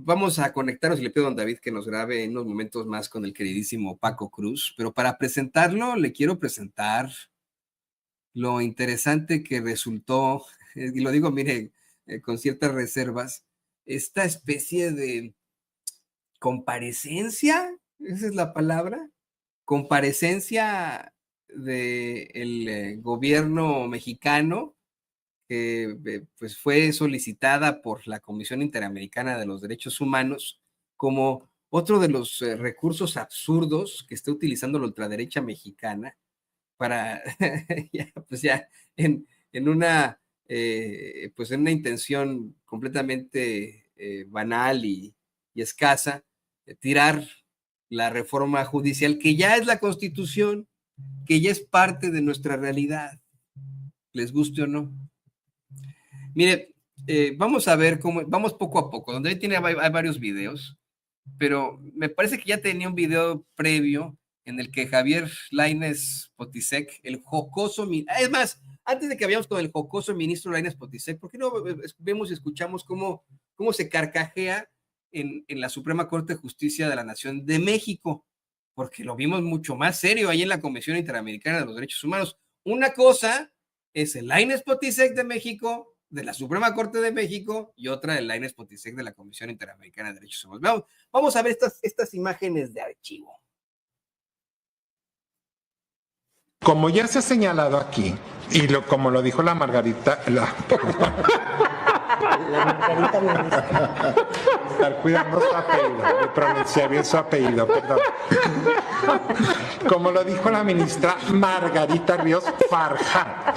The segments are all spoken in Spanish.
vamos a conectarnos y le pido a don David que nos grabe en unos momentos más con el queridísimo Paco Cruz, pero para presentarlo le quiero presentar lo interesante que resultó, y lo digo, mire, con ciertas reservas, esta especie de comparecencia, esa es la palabra, comparecencia del gobierno mexicano, que pues fue solicitada por la Comisión Interamericana de los Derechos Humanos como otro de los recursos absurdos que está utilizando la ultraderecha mexicana para, pues ya en una, pues en una intención completamente banal y escasa, tirar la reforma judicial, que ya es la Constitución, que ya es parte de nuestra realidad, les guste o no. Mire, vamos a ver cómo, vamos poco a poco, donde hay varios videos, pero me parece que ya tenía un video previo en el que Javier Lainez Potisek, el jocoso, es más, antes de que vayamos con el jocoso ministro Lainez Potisek, ¿por qué no vemos y escuchamos cómo se carcajea en la Suprema Corte de Justicia de la Nación de México? Porque lo vimos mucho más serio ahí en la Comisión Interamericana de los Derechos Humanos. Una cosa es el Lainez Potisek de México, de la Suprema Corte de México, y otra el Lainez Potisek de la Comisión Interamericana de Derechos Humanos. Vamos a ver estas imágenes de archivo. Como ya se ha señalado aquí, y como lo dijo la Margarita, estar cuidando su apellido, de pronunciar bien su apellido, perdón. Como lo dijo la ministra Margarita Ríos Farjat.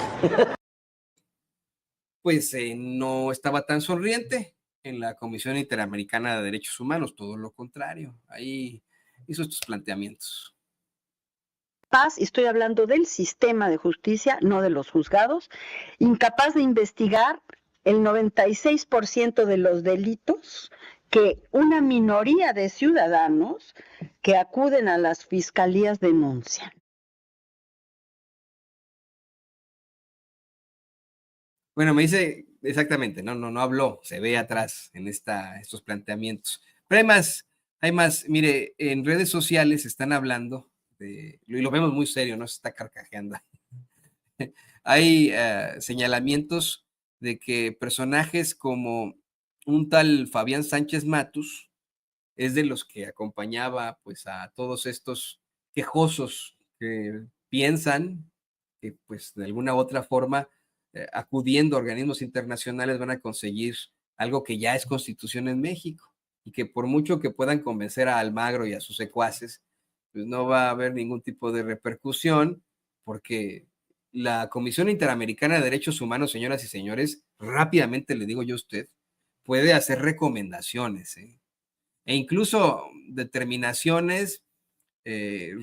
Pues no estaba tan sonriente en la Comisión Interamericana de Derechos Humanos, todo lo contrario, ahí hizo estos planteamientos. Paz, y estoy hablando del sistema de justicia, no de los juzgados, incapaz de investigar el 96% de los delitos que una minoría de ciudadanos que acuden a las fiscalías denuncian. Bueno, me dice exactamente, no habló, se ve atrás en estos planteamientos. Pero hay más, mire, en redes sociales están hablando, y lo vemos muy serio, no se está carcajeando. Hay señalamientos de que personajes como un tal Fabián Sánchez Matus es de los que acompañaba pues a todos estos quejosos que piensan que pues de alguna u otra forma acudiendo a organismos internacionales van a conseguir algo que ya es Constitución en México y que por mucho que puedan convencer a Almagro y a sus secuaces, pues no va a haber ningún tipo de repercusión porque la Comisión Interamericana de Derechos Humanos, señoras y señores, rápidamente le digo yo a usted, puede hacer recomendaciones, e incluso determinaciones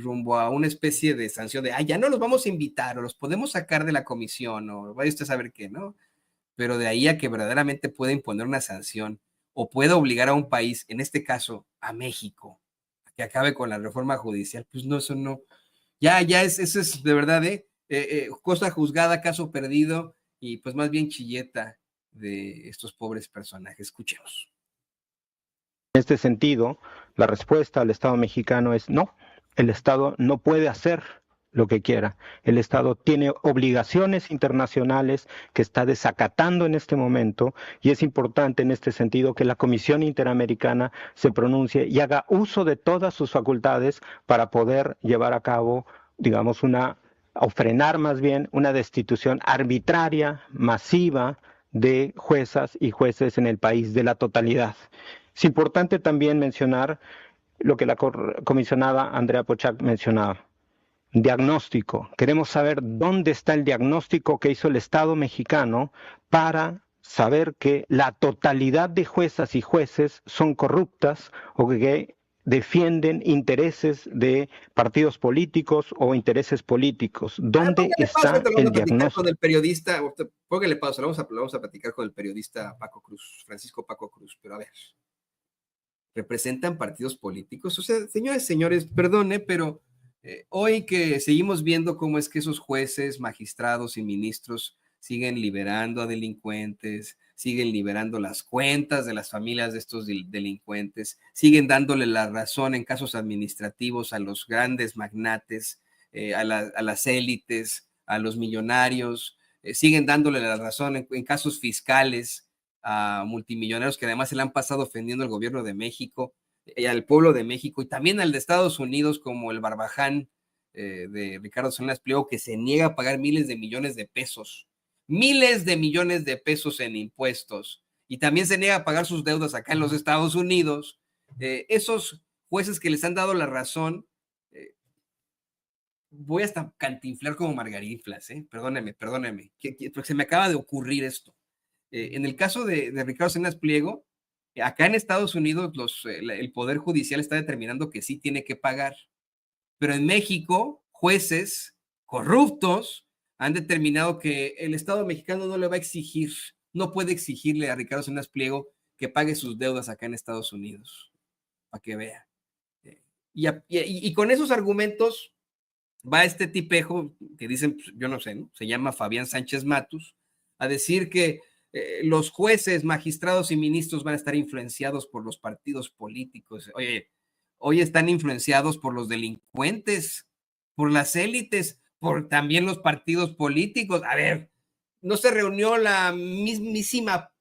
rumbo a una especie de sanción de, ya no los vamos a invitar o los podemos sacar de la comisión o vaya usted a saber qué, ¿no? Pero de ahí a que verdaderamente pueda imponer una sanción o pueda obligar a un país, en este caso a México, a que acabe con la reforma judicial, pues no, eso no, eso es de verdad, cosa juzgada, caso perdido y pues más bien chilleta de estos pobres personajes. Escuchemos. En este sentido, la respuesta al Estado mexicano es no, el Estado no puede hacer lo que quiera. El Estado tiene obligaciones internacionales que está desacatando en este momento y es importante en este sentido que la Comisión Interamericana se pronuncie y haga uso de todas sus facultades para poder llevar a cabo, digamos, o frenar más bien una destitución arbitraria, masiva de juezas y jueces en el país de la totalidad. Es importante también mencionar lo que la comisionada Andrea Pochac mencionaba. Diagnóstico. Queremos saber dónde está el diagnóstico que hizo el Estado mexicano para saber que la totalidad de juezas y jueces son corruptas o que defienden intereses de partidos políticos o intereses políticos. ¿Dónde está el diagnóstico? Con el periodista, póngale pausa, vamos a platicar con el periodista Paco Cruz, Francisco Paco Cruz, pero a ver, ¿representan partidos políticos? O sea, señores, perdone, pero hoy que seguimos viendo cómo es que esos jueces, magistrados y ministros siguen liberando a delincuentes, siguen liberando las cuentas de las familias de estos delincuentes, siguen dándole la razón en casos administrativos a los grandes magnates, a las élites, a los millonarios, siguen dándole la razón en casos fiscales a multimillonarios que además se le han pasado ofendiendo al gobierno de México, al pueblo de México y también al de Estados Unidos, como el Barbaján de Ricardo Salinas Pliego, que se niega a pagar miles de millones de pesos en impuestos, y también se niega a pagar sus deudas acá en los Estados Unidos. Esos jueces que les han dado la razón, voy hasta cantinflar como Margarinflas, perdóneme, porque se me acaba de ocurrir esto. En el caso de Ricardo Salinas Pliego, acá en Estados Unidos el Poder Judicial está determinando que sí tiene que pagar, pero en México, jueces corruptos han determinado que el Estado mexicano no le va a exigir, no puede exigirle a Ricardo Salinas Pliego que pague sus deudas acá en Estados Unidos, para que vea. Y con esos argumentos va este tipejo que dicen, yo no sé, ¿no? Se llama Fabián Sánchez Matus, a decir que los jueces, magistrados y ministros van a estar influenciados por los partidos políticos. Oye, hoy están influenciados por los delincuentes, por las élites, por también los partidos políticos. A ver, ¿no se reunió la mismísima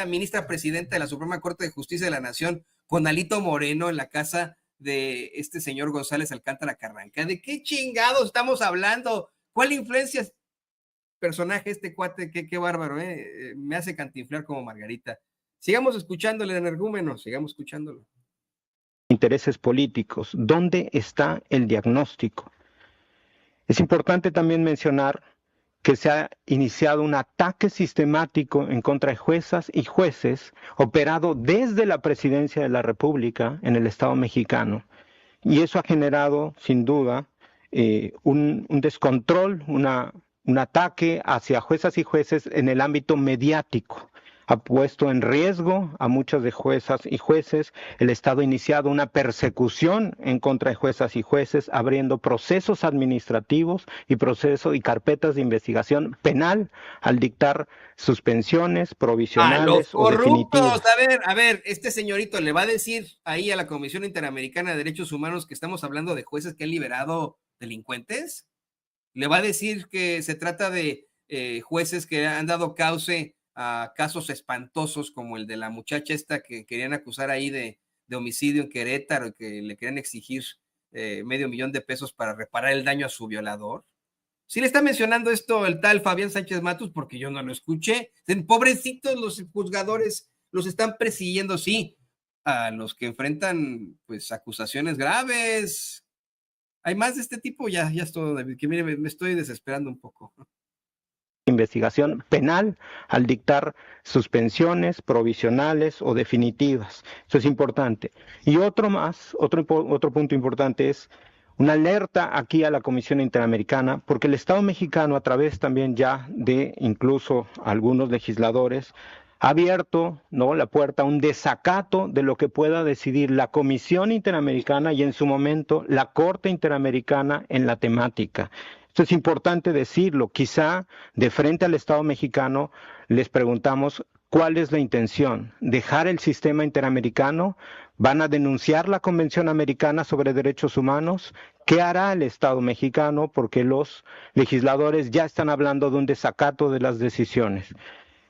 ministra presidenta de la Suprema Corte de Justicia de la Nación con Alito Moreno en la casa de este señor González Alcántara Carranca? ¿De qué chingados estamos hablando? ¿Cuál influencia personaje este cuate? Qué bárbaro, me hace cantinflar como Margarita. Sigamos escuchándole, energúmeno, sigamos escuchándolo. Intereses políticos. ¿Dónde está el diagnóstico? Es importante también mencionar que se ha iniciado un ataque sistemático en contra de juezas y jueces, operado desde la Presidencia de la República en el Estado mexicano. Y eso ha generado, sin duda, un descontrol, un ataque hacia juezas y jueces en el ámbito mediático. Ha puesto en riesgo a muchas de juezas y jueces. El Estado ha iniciado una persecución en contra de juezas y jueces, abriendo procesos administrativos y carpetas de investigación penal al dictar suspensiones provisionales a los o definitivas. A ver, este señorito le va a decir ahí a la Comisión Interamericana de Derechos Humanos que estamos hablando de jueces que han liberado delincuentes. Le va a decir que se trata de jueces que han dado cauce a casos espantosos como el de la muchacha esta que querían acusar ahí de homicidio en Querétaro, que le querían exigir $500,000 para reparar el daño a su violador. Sí le está mencionando esto el tal Fabián Sánchez Matus, porque yo no lo escuché. Pobrecitos los juzgadores, los están persiguiendo, sí, a los que enfrentan pues acusaciones graves. Hay más de este tipo, ya es todo, David, que mire, me estoy desesperando un poco. Investigación penal al dictar suspensiones provisionales o definitivas. Eso es importante. Y otro punto importante es una alerta aquí a la Comisión Interamericana, porque el Estado mexicano, a través también ya de incluso algunos legisladores, ha abierto, ¿no?, la puerta a un desacato de lo que pueda decidir la Comisión Interamericana y en su momento la Corte Interamericana en la temática. Esto es importante decirlo. Quizá de frente al Estado mexicano les preguntamos cuál es la intención. ¿Dejar el sistema interamericano? ¿Van a denunciar la Convención Americana sobre Derechos Humanos? ¿Qué hará el Estado mexicano? Porque los legisladores ya están hablando de un desacato de las decisiones.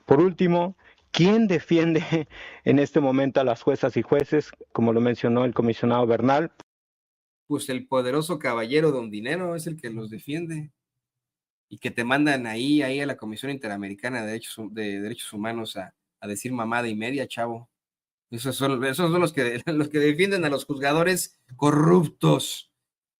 Por último, ¿quién defiende en este momento a las juezas y jueces? Como lo mencionó el comisionado Bernal. Pues el poderoso caballero Don Dinero es el que los defiende y que te mandan ahí a la Comisión Interamericana de Derechos Humanos a decir mamada y media, chavo. Esos son los que defienden a los juzgadores corruptos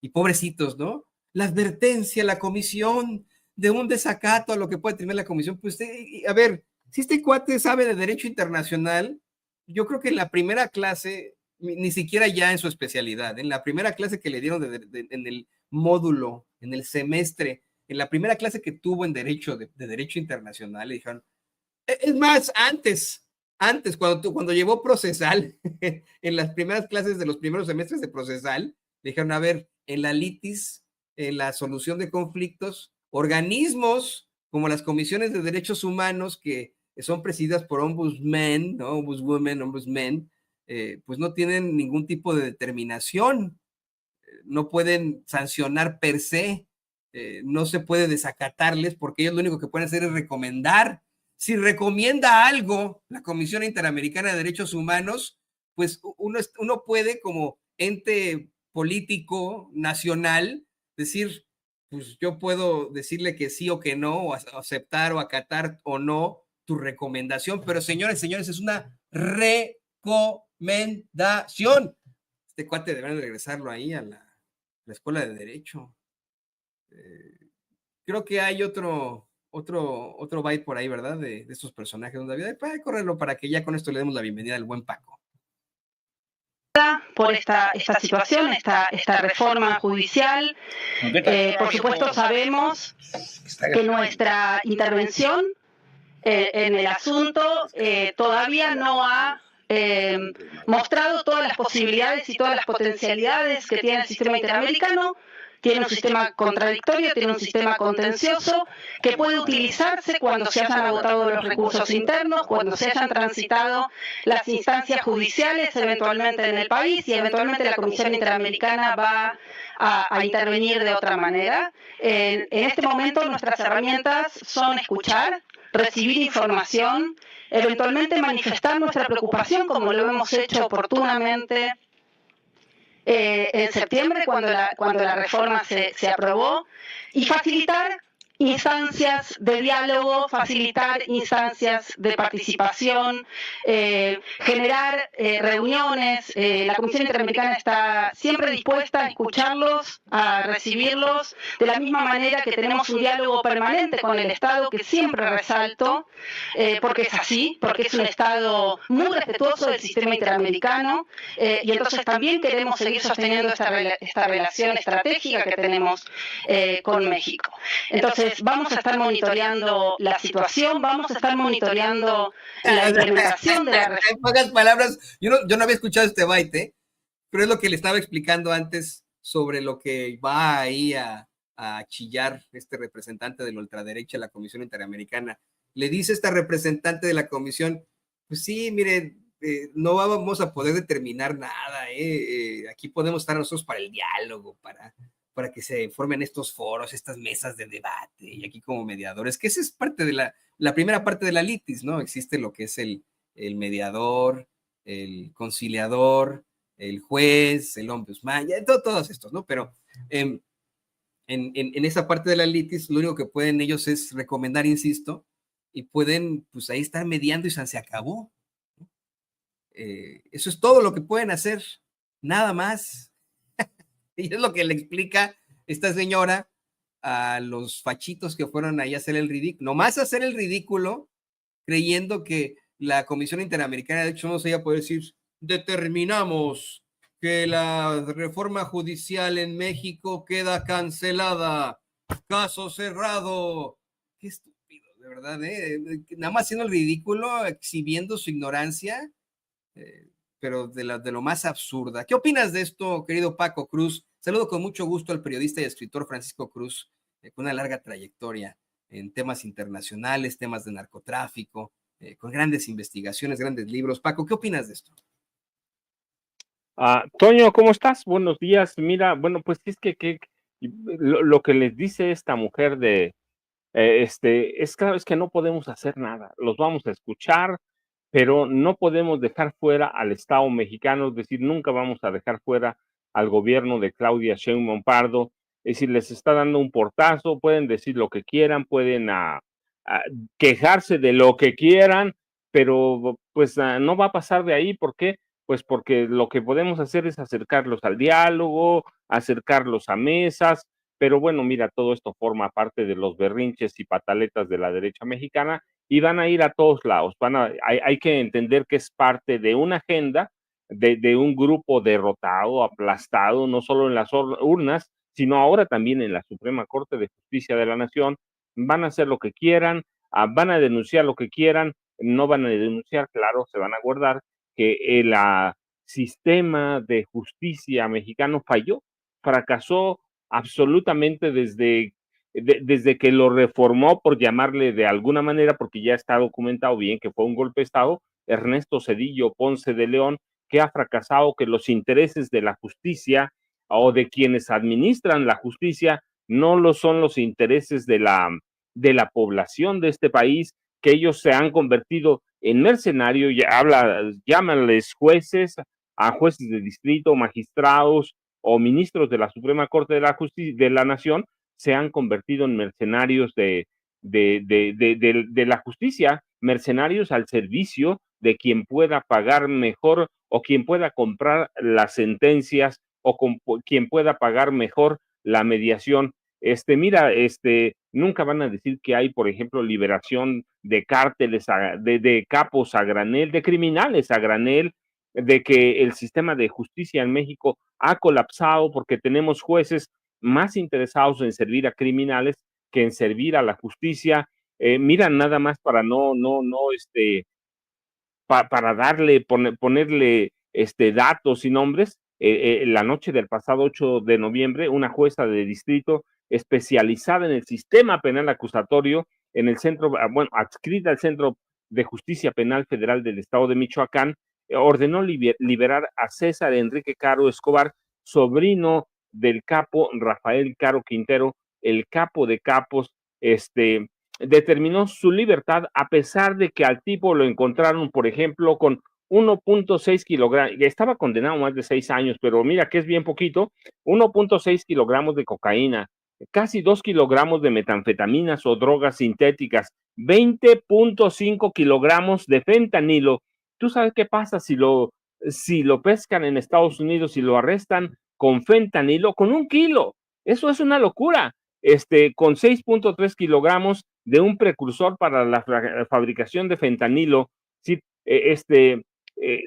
y pobrecitos, ¿no? La advertencia, la comisión de un desacato a lo que puede tener la comisión. Pues, a ver, si este cuate sabe de derecho internacional, yo creo que en la primera clase, ni siquiera ya en su especialidad, en la primera clase que le dieron en el módulo, en el semestre, en la primera clase que tuvo en derecho, de derecho internacional, le dijeron, es más, antes, cuando llevó procesal, en las primeras clases de los primeros semestres de procesal, le dijeron, a ver, en la litis, en la solución de conflictos, organismos como las comisiones de derechos humanos que son presididas por ombudsmen, ¿no? Ombudswomen, ombudsmen, pues no tienen ningún tipo de determinación, no pueden sancionar per se, no se puede desacatarles porque ellos lo único que pueden hacer es recomendar. Si recomienda algo la Comisión Interamericana de Derechos Humanos, pues uno puede como ente político nacional decir, pues yo puedo decirle que sí o que no, o aceptar o acatar o no tu recomendación, pero señores, es una recomendación. Este cuate deberían regresarlo ahí a la Escuela de Derecho. Creo que hay otro byte por ahí, ¿verdad? De estos personajes, donde había para correrlo para que ya con esto le demos la bienvenida al buen Paco. Por esta situación, esta reforma judicial. Por supuesto, sabemos que nuestra intervención en el asunto todavía no ha mostrado todas las posibilidades y todas las potencialidades que tiene el sistema interamericano. Tiene un sistema contradictorio, tiene un sistema contencioso que puede utilizarse cuando se hayan agotado los recursos internos, cuando se hayan transitado las instancias judiciales eventualmente en el país y eventualmente la Comisión Interamericana va a intervenir de otra manera. En este momento nuestras herramientas son escuchar, recibir información, eventualmente manifestar nuestra preocupación como lo hemos hecho oportunamente en septiembre cuando la reforma se aprobó, y facilitar instancias de diálogo, facilitar instancias de participación, generar reuniones. La Comisión Interamericana está siempre dispuesta a escucharlos, a recibirlos, de la misma manera que tenemos un diálogo permanente con el Estado, que siempre resalto, porque es así, porque es un Estado muy respetuoso del sistema interamericano, y entonces también queremos seguir sosteniendo esta relación estratégica que tenemos con México. Entonces, vamos a estar monitoreando la situación, vamos a estar monitoreando la implementación de la reforma. En pocas palabras, yo no había escuchado este byte, pero es lo que le estaba explicando antes sobre lo que va ahí a chillar este representante de la ultraderecha de la Comisión Interamericana. Le dice esta representante de la Comisión, pues sí, mire, no vamos a poder determinar nada, aquí podemos estar nosotros para el diálogo, para que se formen estos foros, estas mesas de debate, y aquí como mediadores, que esa es parte de la primera parte de la litis, ¿no? Existe lo que es el mediador, el conciliador, el juez, el ombudsman, ya, todos estos, ¿no? Pero en esa parte de la litis, lo único que pueden ellos es recomendar, insisto, y pueden, pues ahí estar mediando y se acabó. Eso es todo lo que pueden hacer, nada más. Y es lo que le explica esta señora a los fachitos que fueron ahí a hacer el ridículo, nomás hacer el ridículo, creyendo que la Comisión Interamericana de Derechos Humanos iba a poder decir, determinamos que la reforma judicial en México queda cancelada, caso cerrado. Qué estúpido, de verdad, nada más haciendo el ridículo, exhibiendo su ignorancia, pero de lo más absurda. ¿Qué opinas de esto, querido Paco Cruz? Saludo con mucho gusto al periodista y escritor Francisco Cruz, con una larga trayectoria en temas internacionales, temas de narcotráfico, con grandes investigaciones, grandes libros. Paco, ¿qué opinas de esto? Toño, ¿cómo estás? Buenos días. Mira, bueno, pues es que lo que les dice esta mujer es claro, es que no podemos hacer nada. Los vamos a escuchar, pero no podemos dejar fuera al Estado mexicano, es decir, nunca vamos a dejar fuera al gobierno de Claudia Sheinbaum Pardo. Es decir, les está dando un portazo, pueden decir lo que quieran, pueden quejarse de lo que quieran, pero pues no va a pasar de ahí. ¿Por qué? Pues porque lo que podemos hacer es acercarlos al diálogo, acercarlos a mesas, pero bueno, mira, todo esto forma parte de los berrinches y pataletas de la derecha mexicana y van a ir a todos lados. Hay que entender que es parte de una agenda de un grupo derrotado, aplastado, no solo en las urnas, sino ahora también en la Suprema Corte de Justicia de la Nación. Van a hacer lo que quieran, van a denunciar lo que quieran, no van a denunciar, claro, se van a guardar que el sistema de justicia mexicano falló, fracasó absolutamente desde desde que lo reformó, por llamarle de alguna manera, porque ya está documentado bien que fue un golpe de Estado, Ernesto Zedillo Ponce de León, que ha fracasado, que los intereses de la justicia o de quienes administran la justicia no lo son los intereses de la población de este país, que ellos se han convertido en mercenarios, llámales jueces, a jueces de distrito, magistrados o ministros de la Suprema Corte de la Justicia de la Nación, se han convertido en mercenarios de la justicia, mercenarios al servicio de quien pueda pagar mejor o quien pueda comprar las sentencias o quien pueda pagar mejor la mediación. Mira, nunca van a decir que hay, por ejemplo, liberación de cárteles, de capos a granel, de criminales a granel, de que el sistema de justicia en México ha colapsado porque tenemos jueces más interesados en servir a criminales que en servir a la justicia. Mira, nada más para para ponerle datos y nombres. La noche del pasado 8 de noviembre, una jueza de distrito especializada en el sistema penal acusatorio, en el centro, adscrita al Centro de Justicia Penal Federal del Estado de Michoacán, ordenó liberar a César Enrique Caro Escobar, sobrino del capo Rafael Caro Quintero, el capo de capos. Determinó su libertad a pesar de que al tipo lo encontraron, por ejemplo, con 1.6 kilogramos, estaba condenado a más de 6 años, pero mira que es bien poquito, 1.6 kilogramos de cocaína, casi 2 kilogramos de metanfetaminas o drogas sintéticas, 20.5 kilogramos de fentanilo. ¿Tú sabes qué pasa si lo pescan en Estados Unidos y lo arrestan con fentanilo? Con 1 kilo. Eso es una locura. Con 6.3 kilogramos de un precursor para la fabricación de fentanilo. Sí,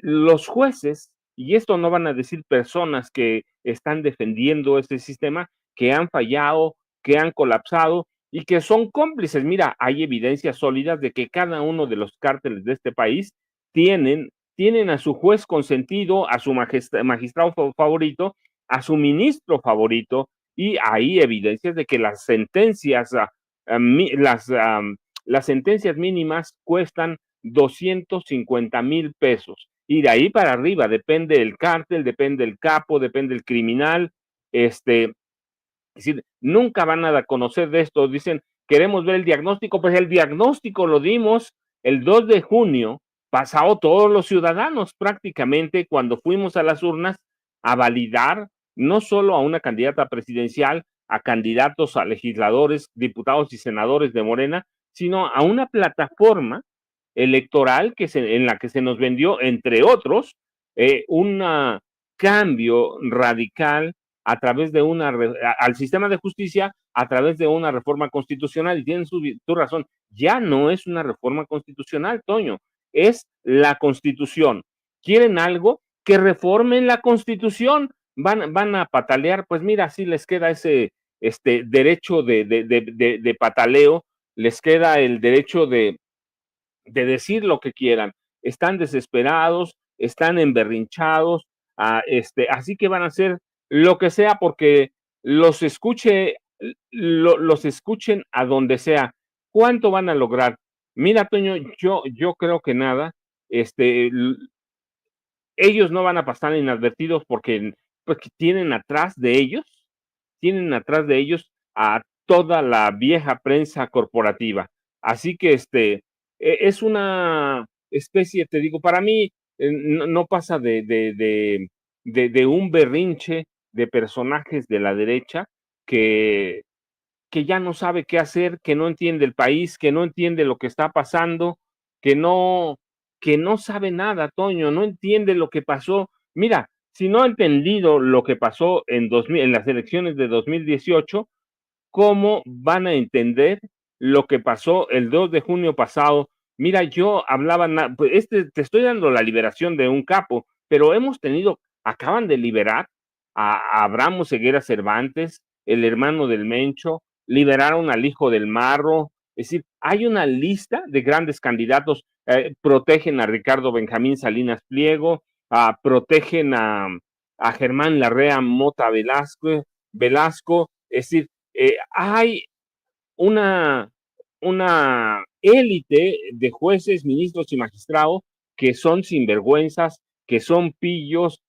los jueces, y esto no van a decir personas que están defendiendo este sistema, que han fallado, que han colapsado y que son cómplices. Mira, hay evidencias sólidas de que cada uno de los cárteles de este país tienen a su juez consentido, a su magistrado favorito, a su ministro favorito, y hay evidencias de que las sentencias, las sentencias mínimas cuestan 250,000 pesos. Y de ahí para arriba depende del cártel, depende del capo, depende del criminal. Es decir, nunca van a conocer de esto. Dicen, queremos ver el diagnóstico. Pues el diagnóstico lo dimos el 2 de junio pasado, todos los ciudadanos prácticamente, cuando fuimos a las urnas a validar no solo a una candidata presidencial, a candidatos a legisladores, diputados y senadores de Morena, sino a una plataforma electoral en la que se nos vendió, entre otros, un cambio radical a través de al sistema de justicia a través de una reforma constitucional. Y tienen tu razón, ya no es una reforma constitucional, Toño, es la Constitución. ¿Quieren algo? Que reformen la Constitución. Van a patalear, pues mira, sí les queda ese derecho de pataleo, les queda el derecho de decir lo que quieran. Están desesperados, están emberrinchados, así que van a hacer lo que sea porque los escuchen a donde sea. ¿Cuánto van a lograr? Mira, Toño, yo creo que nada. Ellos no van a pasar inadvertidos porque tienen atrás de ellos a toda la vieja prensa corporativa. Así que es una especie, te digo, para mí no pasa de un berrinche de personajes de la derecha que ya no sabe qué hacer, que no entiende el país, que no entiende lo que está pasando, que no sabe nada, Toño, no entiende lo que pasó. Mira, si no ha entendido lo que pasó en las elecciones de 2018, ¿cómo van a entender lo que pasó el 2 de junio pasado? Mira, yo hablaba, pues te estoy dando la liberación de un capo, pero acaban de liberar a Abraham Oseguera Cervantes, el hermano del Mencho, liberaron al hijo del Marro. Es decir, hay una lista de grandes candidatos, protegen a Ricardo Benjamín Salinas Pliego, protegen a Germán Larrea Mota Velasco, es decir, hay una élite de jueces, ministros y magistrados que son sinvergüenzas, que son pillos,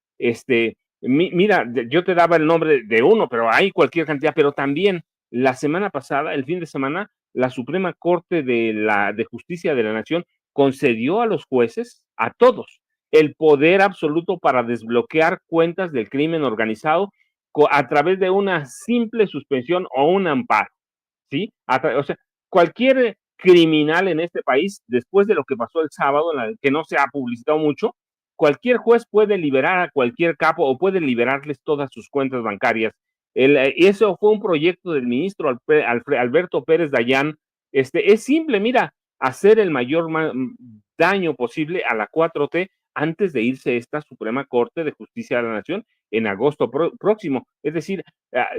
mira, yo te daba el nombre de uno, pero hay cualquier cantidad, pero también la semana pasada, el fin de semana, la Suprema Corte de Justicia de la Nación concedió a los jueces, a todos, el poder absoluto para desbloquear cuentas del crimen organizado a través de una simple suspensión o un amparo, ¿sí? O sea, cualquier criminal en este país, después de lo que pasó el sábado, que no se ha publicitado mucho, cualquier juez puede liberar a cualquier capo o puede liberarles todas sus cuentas bancarias. Eso fue un proyecto del ministro Alberto Pérez Dayán. Es simple, mira, hacer el mayor daño posible a la 4T antes de irse esta Suprema Corte de Justicia de la Nación en agosto próximo. Es decir,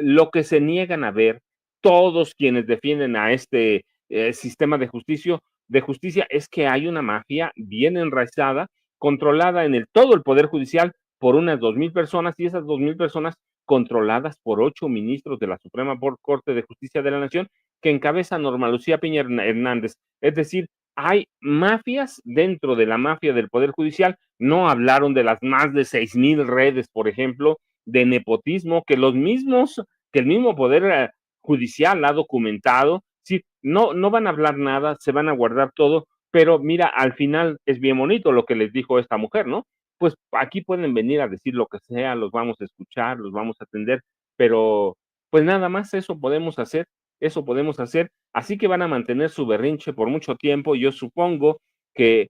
lo que se niegan a ver todos quienes defienden a este sistema de justicia es que hay una mafia bien enraizada, controlada en todo el Poder Judicial por unas 2,000 personas, y esas 2,000 personas controladas por 8 ministros de la Suprema Corte de Justicia de la Nación, que encabeza Norma Lucía Piña Hernández. Es decir, hay mafias dentro de la mafia del Poder Judicial. No hablaron de las más de 6,000 redes, por ejemplo, de nepotismo, que el mismo Poder Judicial ha documentado. Sí, no van a hablar nada, se van a guardar todo, pero mira, al final es bien bonito lo que les dijo esta mujer, ¿no? Pues aquí pueden venir a decir lo que sea, los vamos a escuchar, los vamos a atender, pero pues nada más eso podemos hacer, así que van a mantener su berrinche por mucho tiempo. Yo supongo que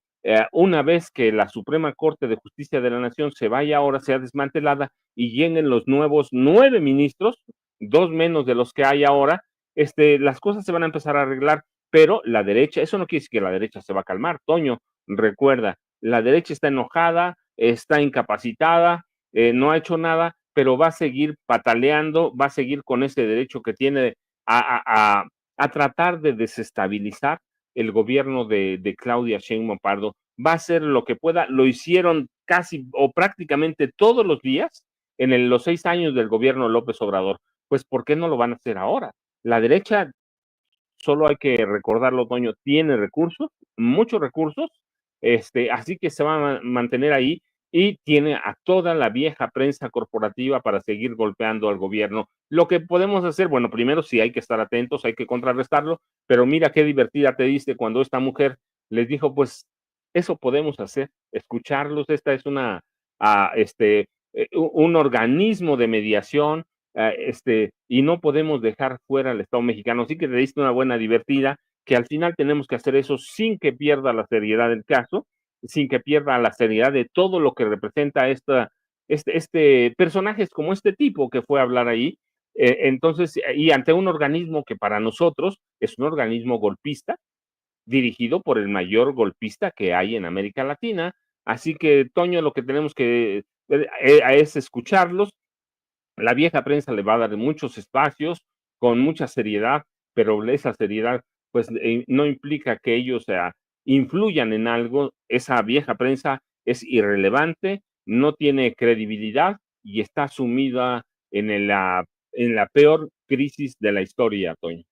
una vez que la Suprema Corte de Justicia de la Nación se vaya ahora, sea desmantelada y lleguen los nuevos 9 ministros, 2 menos de los que hay ahora, las cosas se van a empezar a arreglar, pero la derecha, eso no quiere decir que la derecha se va a calmar, Toño, recuerda, la derecha está enojada, está incapacitada, no ha hecho nada, pero va a seguir pataleando, va a seguir con ese derecho que tiene a tratar de desestabilizar el gobierno de Claudia Sheinbaum Pardo. Va a hacer lo que pueda, lo hicieron casi o prácticamente todos los días en los 6 años del gobierno López Obrador. Pues, ¿por qué no lo van a hacer ahora? La derecha, solo hay que recordarlo, Toño, tiene recursos, muchos recursos, así que se va a mantener ahí, y tiene a toda la vieja prensa corporativa para seguir golpeando al gobierno. Lo que podemos hacer, bueno, primero sí hay que estar atentos, hay que contrarrestarlo, pero mira qué divertida te diste cuando esta mujer les dijo, pues eso podemos hacer, escucharlos. Esta es un organismo de mediación, y no podemos dejar fuera al Estado mexicano. Así que te diste una buena divertida, que al final tenemos que hacer eso sin que pierda la seriedad del caso, sin que pierda la seriedad de todo lo que representa personajes como este tipo que fue a hablar ahí. Entonces, y ante un organismo que para nosotros es un organismo golpista, dirigido por el mayor golpista que hay en América Latina. Así que, Toño, lo que tenemos que es escucharlos. La vieja prensa le va a dar muchos espacios, con mucha seriedad, pero esa seriedad pues no implica que ellos influyan en algo. Esa vieja prensa es irrelevante, no tiene credibilidad y está sumida en la peor crisis de la historia, Toño.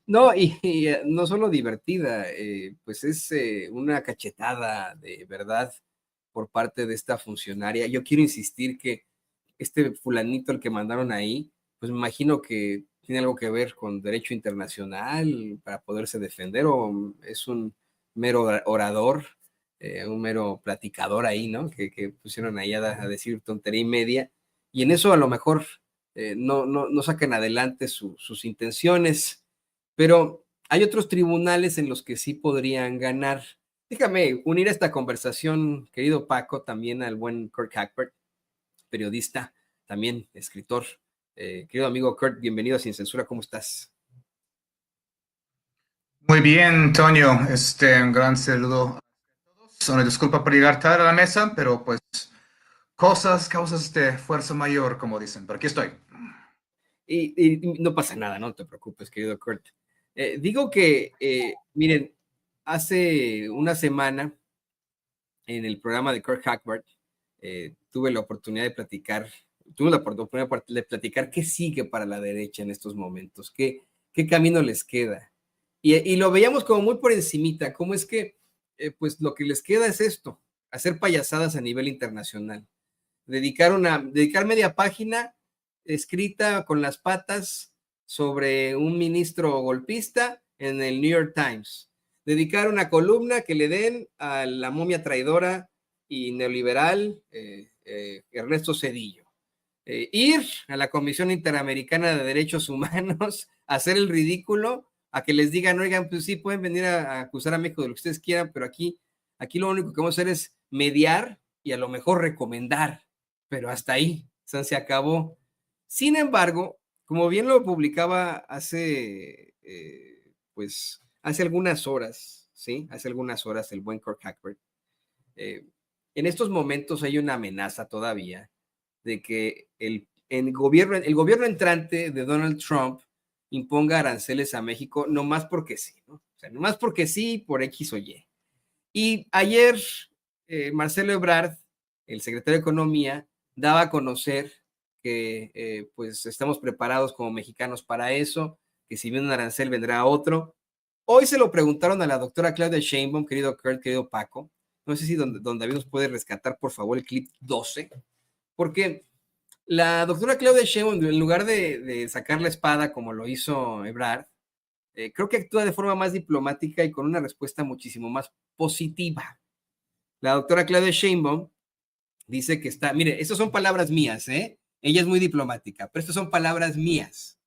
No, y no solo divertida, pues es una cachetada de verdad por parte de esta funcionaria. Yo quiero insistir que este fulanito, el que mandaron ahí, pues me imagino que tiene algo que ver con derecho internacional para poderse defender, o es un mero orador, un mero platicador ahí, ¿no? Que pusieron ahí a decir tontería y media, y en eso a lo mejor no sacan adelante sus intenciones, pero hay otros tribunales en los que sí podrían ganar. Déjame unir a esta conversación, querido Paco, también al buen Kurt Hackberg, periodista, también escritor. Querido amigo Kurt, bienvenido a Sin Censura, ¿cómo estás? Muy bien, Toño, un gran saludo a todos. Una disculpa por llegar tarde a la mesa, pero pues causas de fuerza mayor, como dicen, pero aquí estoy. Y no pasa nada, no te preocupes, querido Kurt. Digo que, miren, hace una semana en el programa de Kurt Hackberg, tuve la oportunidad de platicar qué sigue para la derecha en estos momentos, qué qué camino les queda. Y lo veíamos como muy por encimita, cómo es que pues lo que les queda es esto, hacer payasadas a nivel internacional. Dedicar media página escrita con las patas sobre un ministro golpista en el New York Times. Dedicar una columna que le den a la momia traidora y neoliberal Ernesto Zedillo. Ir a la Comisión Interamericana de Derechos Humanos a hacer el ridículo, a que les digan, oigan, pues sí, pueden venir a acusar a México de lo que ustedes quieran, pero aquí lo único que vamos a hacer es mediar y a lo mejor recomendar, pero hasta ahí, se acabó. Sin embargo, como bien lo publicaba hace algunas horas, ¿sí? Hace algunas horas el buen Kirk Hackberg, en estos momentos hay una amenaza todavía de que el gobierno entrante de Donald Trump imponga aranceles a México, no más porque sí, ¿no? O sea, no más porque sí, por X o Y. Y ayer Marcelo Ebrard, el secretario de Economía, daba a conocer que pues estamos preparados como mexicanos para eso, que si viene un arancel vendrá otro. Hoy se lo preguntaron a la doctora Claudia Sheinbaum, querido Kurt, querido Paco. No sé si don David nos puede rescatar, por favor, el clip 12, porque la doctora Claudia Sheinbaum, en lugar de sacar la espada como lo hizo Ebrard, creo que actúa de forma más diplomática y con una respuesta muchísimo más positiva. La doctora Claudia Sheinbaum dice que mire, estas son palabras mías, ella es muy diplomática, pero estas son palabras mías.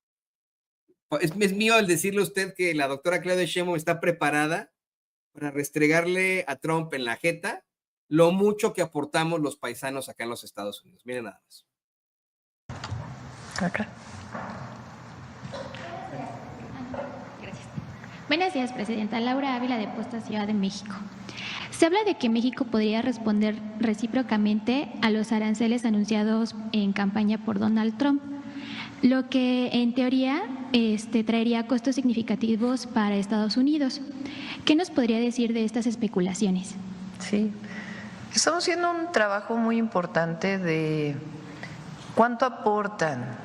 Es mío el decirle a usted que la doctora Claudia Sheinbaum está preparada para restregarle a Trump en la jeta lo mucho que aportamos los paisanos acá en los Estados Unidos. Miren nada más. Acá. Gracias. Buenos días, Presidenta. Laura Ávila, de Posta Ciudad de México. Se habla de que México podría responder recíprocamente a los aranceles anunciados en campaña por Donald Trump, lo que en teoría traería costos significativos para Estados Unidos. ¿Qué nos podría decir de estas especulaciones? Sí, estamos haciendo un trabajo muy importante de cuánto aportan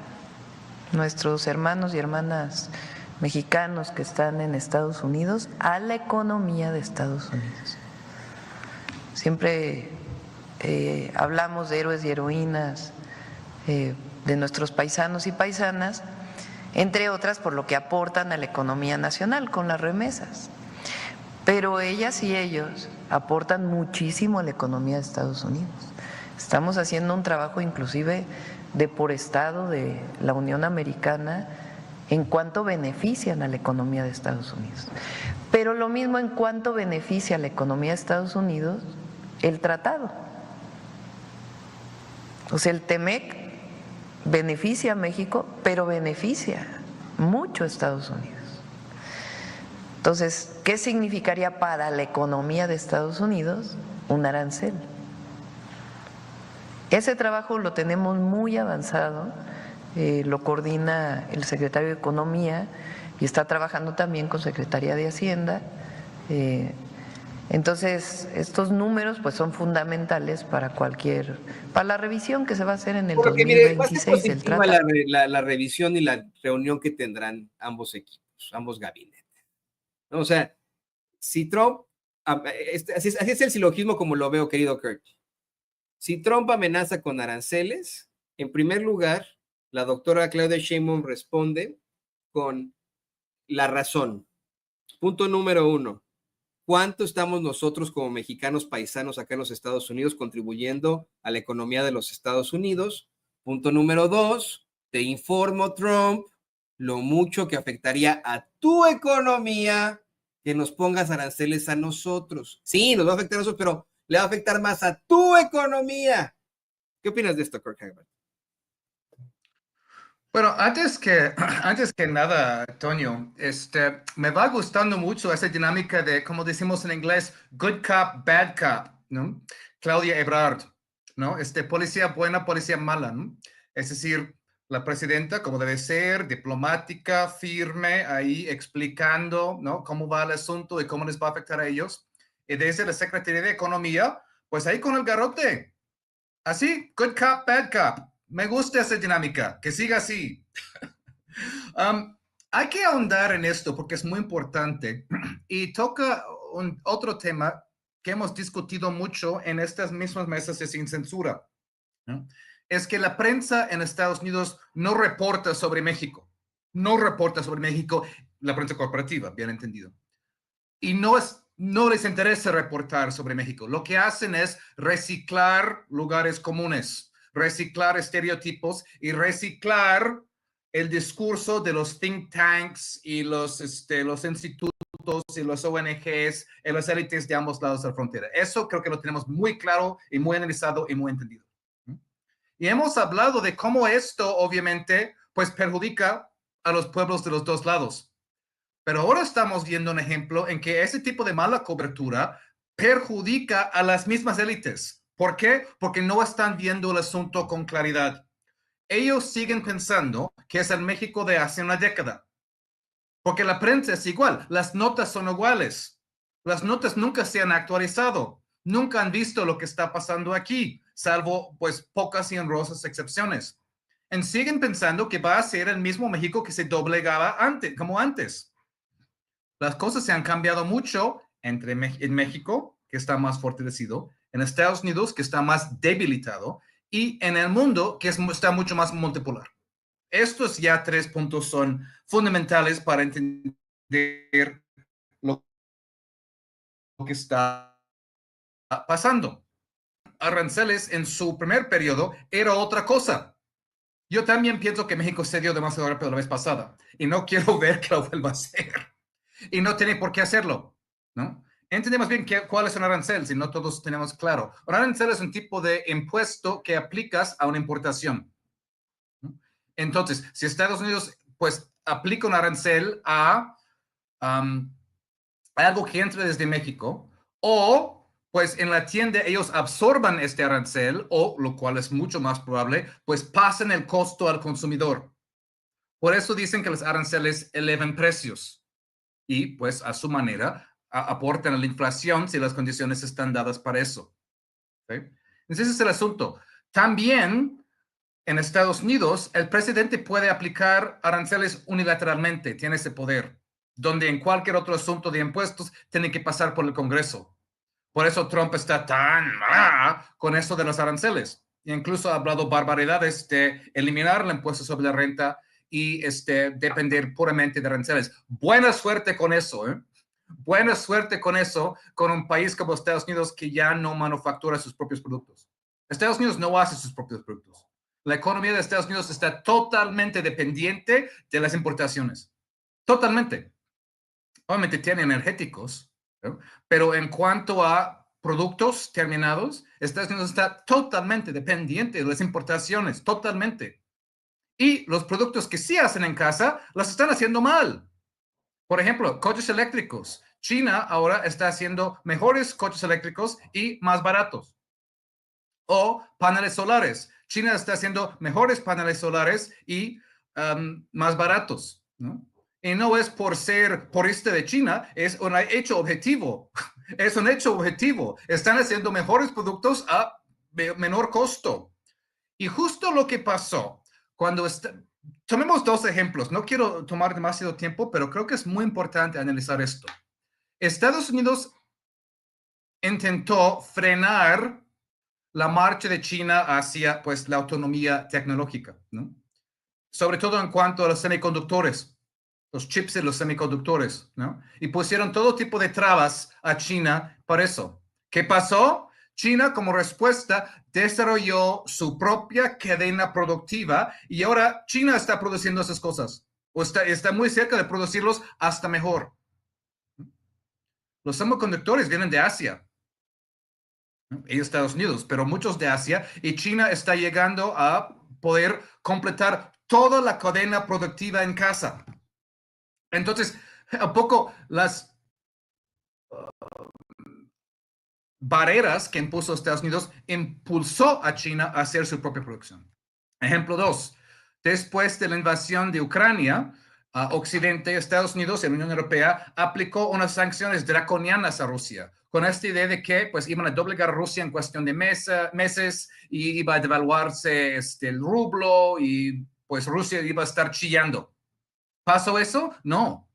nuestros hermanos y hermanas mexicanos que están en Estados Unidos a la economía de Estados Unidos. Siempre hablamos de héroes y heroínas de nuestros paisanos y paisanas, entre otras por lo que aportan a la economía nacional con las remesas. Pero ellas y ellos aportan muchísimo a la economía de Estados Unidos. Estamos haciendo un trabajo inclusive de por estado de la Unión Americana en cuanto benefician a la economía de Estados Unidos. Pero lo mismo en cuanto beneficia a la economía de Estados Unidos el tratado. O sea, el TEMEC beneficia a México, pero beneficia mucho a Estados Unidos. Entonces, ¿qué significaría para la economía de Estados Unidos un arancel? Ese trabajo lo tenemos muy avanzado, lo coordina el secretario de Economía y está trabajando también con Secretaría de Hacienda. Entonces, estos números pues son fundamentales para la revisión que se va a hacer en el 2026 del tratado. La revisión y la reunión que tendrán ambos equipos, ambos gabinetes. O sea, si Trump, así es el silogismo como lo veo, querido Kurt. Si Trump amenaza con aranceles, en primer lugar, la doctora Claudia Sheinbaum responde con la razón. Punto número 1. ¿Cuánto estamos nosotros como mexicanos paisanos acá en los Estados Unidos contribuyendo a la economía de los Estados Unidos? Punto número 2. Te informo, Trump, lo mucho que afectaría a tu economía que nos pongas aranceles a nosotros. Sí, nos va a afectar a nosotros, pero le va a afectar más a tu economía. ¿Qué opinas de esto, Kirk Hackberg? Bueno, antes que nada, Toño, me va gustando mucho esa dinámica de, como decimos en inglés, good cop, bad cop, ¿no? Claudia Ebrard, ¿no? Policía buena, policía mala, ¿no? Es decir, la presidenta, como debe ser, diplomática, firme, ahí explicando, ¿no? Cómo va el asunto y cómo les va a afectar a ellos. Y desde la Secretaría de Economía, pues ahí con el garrote. Así, good cop, bad cop. Me gusta esa dinámica, que siga así. Hay que ahondar en esto porque es muy importante y toca otro tema que hemos discutido mucho en estas mismas mesas de Sin Censura, ¿no? Es que la prensa en Estados Unidos no reporta sobre México. No reporta sobre México, la prensa corporativa, bien entendido. Y no les interesa reportar sobre México. Lo que hacen es reciclar lugares comunes, reciclar estereotipos y reciclar el discurso de los think tanks y los institutos y los ONGs y las élites de ambos lados de la frontera. Eso creo que lo tenemos muy claro y muy analizado y muy entendido. Y hemos hablado de cómo esto, obviamente, pues perjudica a los pueblos de los dos lados. Pero ahora estamos viendo un ejemplo en que ese tipo de mala cobertura perjudica a las mismas élites. ¿Por qué? Porque no están viendo el asunto con claridad. Ellos siguen pensando que es el México de hace una década. Porque la prensa es igual, las notas son iguales. Las notas nunca se han actualizado, nunca han visto lo que está pasando aquí, salvo pues pocas y honrosas excepciones. Y siguen pensando que va a ser el mismo México que se doblegaba antes, como antes. Las cosas se han cambiado mucho en México, que está más fortalecido, en Estados Unidos, que está más debilitado, y en el mundo, que está mucho más multipolar. Estos ya 3 puntos son fundamentales para entender lo que está pasando. Aranceles en su primer periodo era otra cosa. Yo también pienso que México se dio demasiado rápido la vez pasada y no quiero ver que lo vuelva a hacer. Y no tiene por qué hacerlo, ¿no? Entendemos bien cuál es un arancel, si no todos tenemos claro. Un arancel es un tipo de impuesto que aplicas a una importación. Entonces, si Estados Unidos, pues, aplica un arancel a algo que entra desde México, o, pues, en la tienda ellos absorban este arancel, o, lo cual es mucho más probable, pues, pasen el costo al consumidor. Por eso dicen que los aranceles elevan precios y, pues, a su manera, aportan a la inflación si las condiciones están dadas para eso. ¿Sí? Entonces, ese es el asunto. También, en Estados Unidos, el presidente puede aplicar aranceles unilateralmente, tiene ese poder, donde en cualquier otro asunto de impuestos tiene que pasar por el Congreso. Por eso Trump está tan con eso de los aranceles. E incluso ha hablado barbaridades de eliminar el impuesto sobre la renta y depender puramente de aranceles. Buena suerte con eso, ¿eh? Buena suerte con eso, con un país como Estados Unidos que ya no manufactura sus propios productos. Estados Unidos no hace sus propios productos. La economía de Estados Unidos está totalmente dependiente de las importaciones. Totalmente. Obviamente tiene energéticos, ¿no? Pero en cuanto a productos terminados, Estados Unidos está totalmente dependiente de las importaciones, totalmente. Y los productos que sí hacen en casa, los están haciendo mal. Por ejemplo, coches eléctricos. China ahora está haciendo mejores coches eléctricos y más baratos. O paneles solares. China está haciendo mejores paneles solares y más baratos, ¿no? Y no es por ser purista de China, es un hecho objetivo. Es un hecho objetivo. Están haciendo mejores productos a menor costo. Y justo lo que pasó cuando tomemos 2 ejemplos. No quiero tomar demasiado tiempo, pero creo que es muy importante analizar esto. Estados Unidos intentó frenar la marcha de China hacia, pues, la autonomía tecnológica, ¿no? Sobre todo en cuanto a los semiconductores, los chips de los semiconductores, ¿no? Y pusieron todo tipo de trabas a China para eso. ¿Qué pasó? China, como respuesta, desarrolló su propia cadena productiva y ahora China está produciendo esas cosas o está muy cerca de producirlos hasta mejor. Los semiconductores vienen de Asia y Estados Unidos, pero muchos de Asia, y China está llegando a poder completar toda la cadena productiva en casa. Entonces, a poco las barreras que impuso Estados Unidos impulsó a China a hacer su propia producción. Ejemplo 2. Después de la invasión de Ucrania, Occidente, Estados Unidos y la Unión Europea aplicó unas sanciones draconianas a Rusia, con esta idea de que pues, iban a doblegar a Rusia en cuestión de meses y iba a devaluarse el rublo y pues Rusia iba a estar chillando. ¿Pasó eso? No,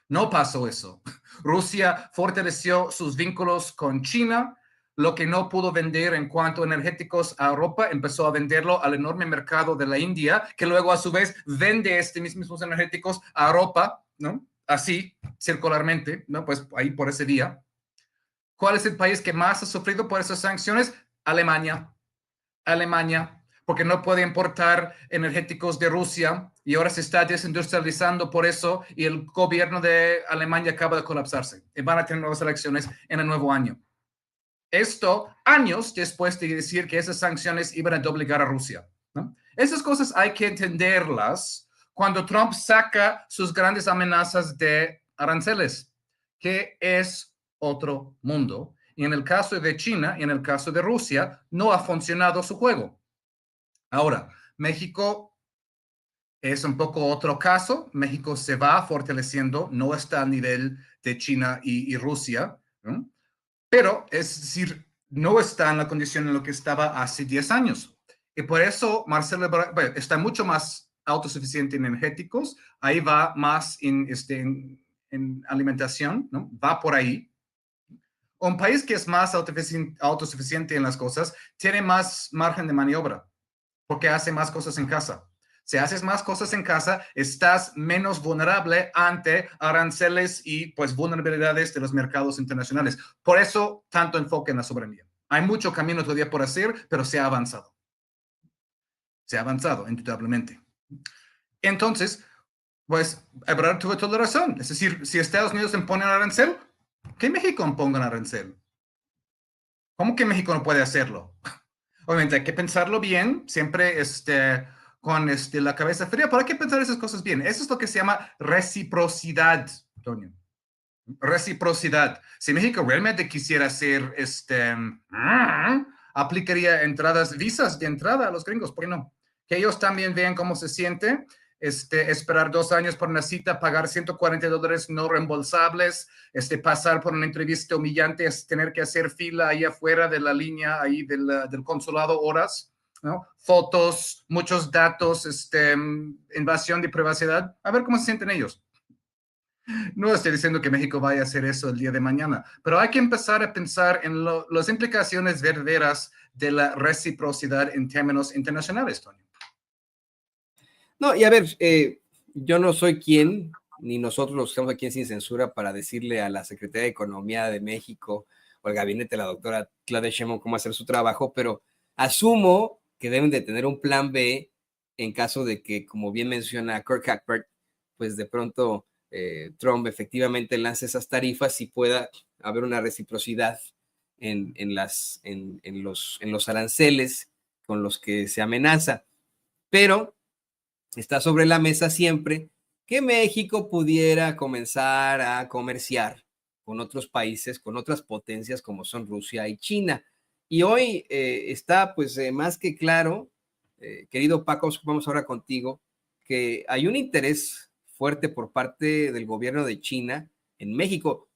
no pasó eso. Rusia fortaleció sus vínculos con China. Lo que no pudo vender en cuanto a energéticos a Europa, empezó a venderlo al enorme mercado de la India, que luego a su vez vende estos mismos energéticos a Europa, ¿no? Así, circularmente, ¿no? Pues ahí por ese día. ¿Cuál es el país que más ha sufrido por esas sanciones? Alemania. Alemania, porque no puede importar energéticos de Rusia y ahora se está desindustrializando por eso y el gobierno de Alemania acaba de colapsarse y van a tener nuevas elecciones en el nuevo año. Esto años después de decir que esas sanciones iban a obligar a Rusia, ¿no? Esas cosas hay que entenderlas cuando Trump saca sus grandes amenazas de aranceles, que es otro mundo. Y en el caso de China y en el caso de Rusia, no ha funcionado su juego. Ahora, México es un poco otro caso. México se va fortaleciendo, no está al nivel de China y Rusia, ¿no? Pero, es decir, no está en la condición en la que estaba hace 10 años. Y por eso Marcelo Ebrard, bueno, está mucho más autosuficiente en energéticos, ahí va más en alimentación, ¿no? Va por ahí. Un país que es más autosuficiente en las cosas tiene más margen de maniobra porque hace más cosas en casa. Si haces más cosas en casa, estás menos vulnerable ante aranceles y pues vulnerabilidades de los mercados internacionales. Por eso, tanto enfoque en la soberanía. Hay mucho camino todavía por hacer, pero se ha avanzado. Se ha avanzado, indudablemente. Entonces, pues, Ebrard tuvo toda la razón. Es decir, si Estados Unidos impone un arancel, que México imponga un arancel. ¿Cómo que México no puede hacerlo? Obviamente hay que pensarlo bien, siempre con la cabeza fría, pero hay que pensar esas cosas bien. Eso es lo que se llama reciprocidad, Antonio. Reciprocidad. Si México realmente quisiera hacer, aplicaría visas de entrada a los gringos, ¿por qué no? Que ellos también vean cómo se siente, esperar 2 años por una cita, pagar $140 no reembolsables, pasar por una entrevista humillante, tener que hacer fila ahí afuera de la línea, ahí del consulado, horas, ¿no? Fotos, muchos datos, invasión de privacidad. A ver cómo se sienten ellos. No estoy diciendo que México vaya a hacer eso el día de mañana, pero hay que empezar a pensar en las implicaciones verdaderas de la reciprocidad en términos internacionales, Tony. No, y a ver, yo no soy quien, ni nosotros los que estamos aquí en Sin Censura, para decirle a la Secretaría de Economía de México o al gabinete de la doctora Claudia Sheinbaum cómo hacer su trabajo, pero asumo que deben de tener un plan B en caso de que, como bien menciona Kirk Hackbert, pues de pronto Trump efectivamente lance esas tarifas y pueda haber una reciprocidad en los aranceles con los que se amenaza. Pero está sobre la mesa siempre que México pudiera comenzar a comerciar con otros países, con otras potencias como son Rusia y China. Y hoy está pues más que claro, querido Paco, vamos ahora contigo, que hay un interés fuerte por parte del gobierno de China en México.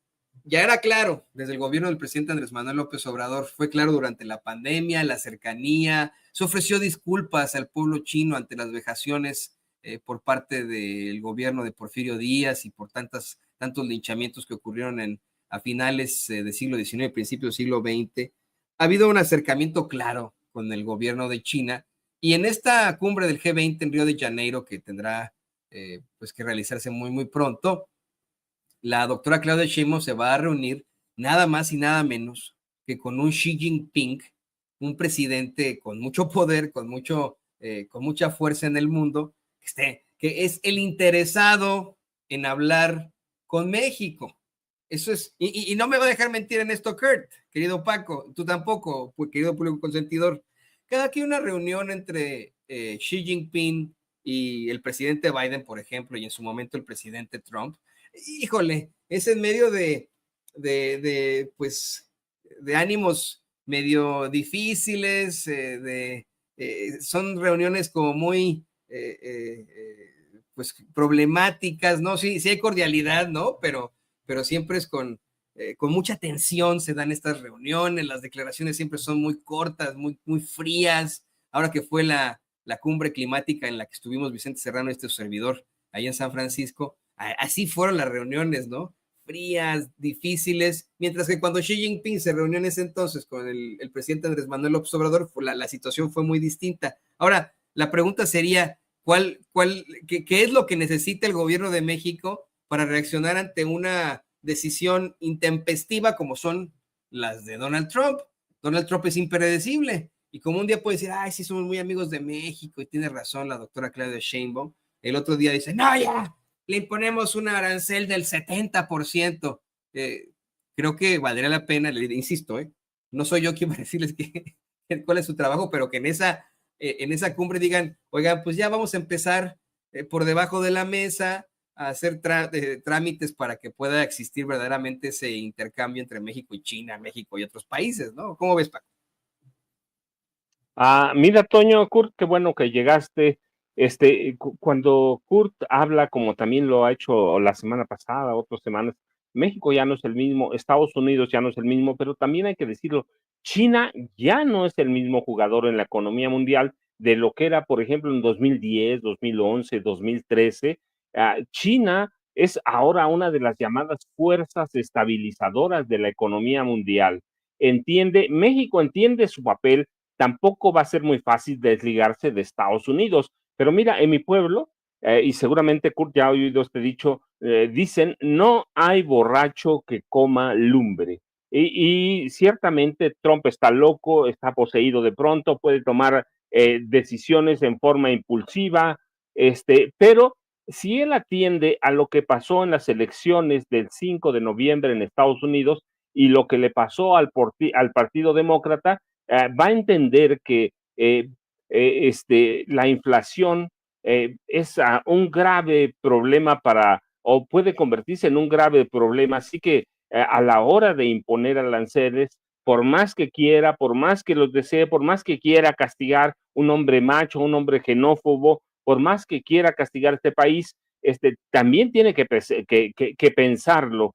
Ya era claro desde el gobierno del presidente Andrés Manuel López Obrador, fue claro durante la pandemia, la cercanía, se ofreció disculpas al pueblo chino ante las vejaciones por parte del gobierno de Porfirio Díaz y por tantos linchamientos que ocurrieron a finales del siglo XIX, principios del siglo XX. Ha habido un acercamiento claro con el gobierno de China y en esta cumbre del G20 en Río de Janeiro, que tendrá pues que realizarse muy, muy pronto, la doctora Claudia Sheinbaum se va a reunir nada más y nada menos que con un Xi Jinping, un presidente con mucho poder, con mucha fuerza en el mundo, que es el interesado en hablar con México. Eso es, y no me va a dejar mentir en esto, Kurt, querido Paco, tú tampoco, querido público consentidor. Cada que hay una reunión entre Xi Jinping y el presidente Biden, por ejemplo, y en su momento el presidente Trump, híjole, es en medio de ánimos medio difíciles, son reuniones como muy pues problemáticas, ¿no? Sí hay cordialidad, ¿no? Pero siempre es con mucha tensión se dan estas reuniones, las declaraciones siempre son muy cortas, muy, muy frías. Ahora que fue la cumbre climática en la que estuvimos Vicente Serrano y este servidor, ahí en San Francisco, así fueron las reuniones, ¿no? Frías, difíciles, mientras que cuando Xi Jinping se reunió en ese entonces con el presidente Andrés Manuel López Obrador, la situación fue muy distinta. Ahora, la pregunta sería, ¿qué es lo que necesita el gobierno de México para reaccionar ante una decisión intempestiva como son las de Donald Trump? Donald Trump es impredecible y como un día puede decir, ay, sí, somos muy amigos de México y tiene razón la doctora Claudia Sheinbaum, el otro día dice, no, ya, le imponemos un arancel del 70%. Creo que valdría la pena, le insisto, no soy yo quien va a decirles cuál es su trabajo, pero que en esa cumbre digan, oigan, pues ya vamos a empezar por debajo de la mesa a hacer trámites para que pueda existir verdaderamente ese intercambio entre México y China, México y otros países, ¿no? ¿Cómo ves, Paco? Mira, Toño, Kurt, qué bueno que llegaste. Cuando Kurt habla, como también lo ha hecho la semana pasada, otras semanas, México ya no es el mismo, Estados Unidos ya no es el mismo, pero también hay que decirlo, China ya no es el mismo jugador en la economía mundial de lo que era, por ejemplo, en 2010, 2011, 2013. China es ahora una de las llamadas fuerzas estabilizadoras de la economía mundial. México entiende su papel, tampoco va a ser muy fácil desligarse de Estados Unidos. Pero mira, en mi pueblo, y seguramente Kurt ya ha oído este dicho, dicen, no hay borracho que coma lumbre. Y ciertamente Trump está loco, está poseído de pronto, puede tomar decisiones en forma impulsiva, pero si él atiende a lo que pasó en las elecciones del 5 de noviembre en Estados Unidos y lo que le pasó al Partido Demócrata, va a entender que la inflación es un grave problema o puede convertirse en un grave problema, así que a la hora de imponer aranceles, por más que quiera, por más que los desee, por más que quiera castigar un hombre macho, un hombre xenófobo, por más que quiera castigar este país, también tiene que pensarlo.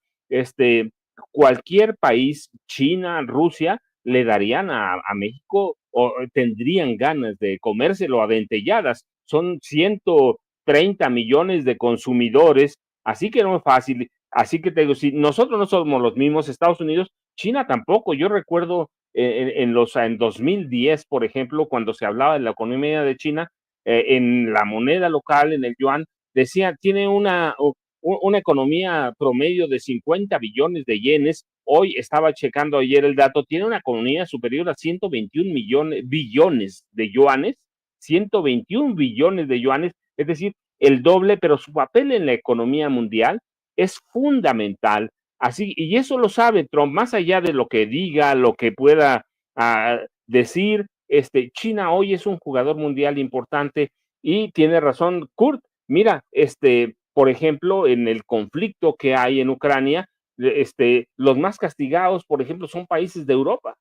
Cualquier país, China, Rusia, le darían a México o tendrían ganas de comérselo a dentelladas. Son 130 millones de consumidores, así que no es fácil. Así que te digo, si nosotros no somos los mismos, Estados Unidos, China tampoco. Yo recuerdo en 2010, por ejemplo, cuando se hablaba de la economía de China, en la moneda local, en el yuan, decía, tiene una economía promedio de 50 billones de yenes. Hoy estaba checando ayer el dato, tiene una economía superior a 121 billones de yuanes, 121 billones de yuanes, es decir, el doble, pero su papel en la economía mundial es fundamental. Así, y eso lo sabe Trump, más allá de lo que diga, lo que pueda decir, China hoy es un jugador mundial importante y tiene razón Kurt. Mira, por ejemplo, en el conflicto que hay en Ucrania, los más castigados, por ejemplo, son países de Europa,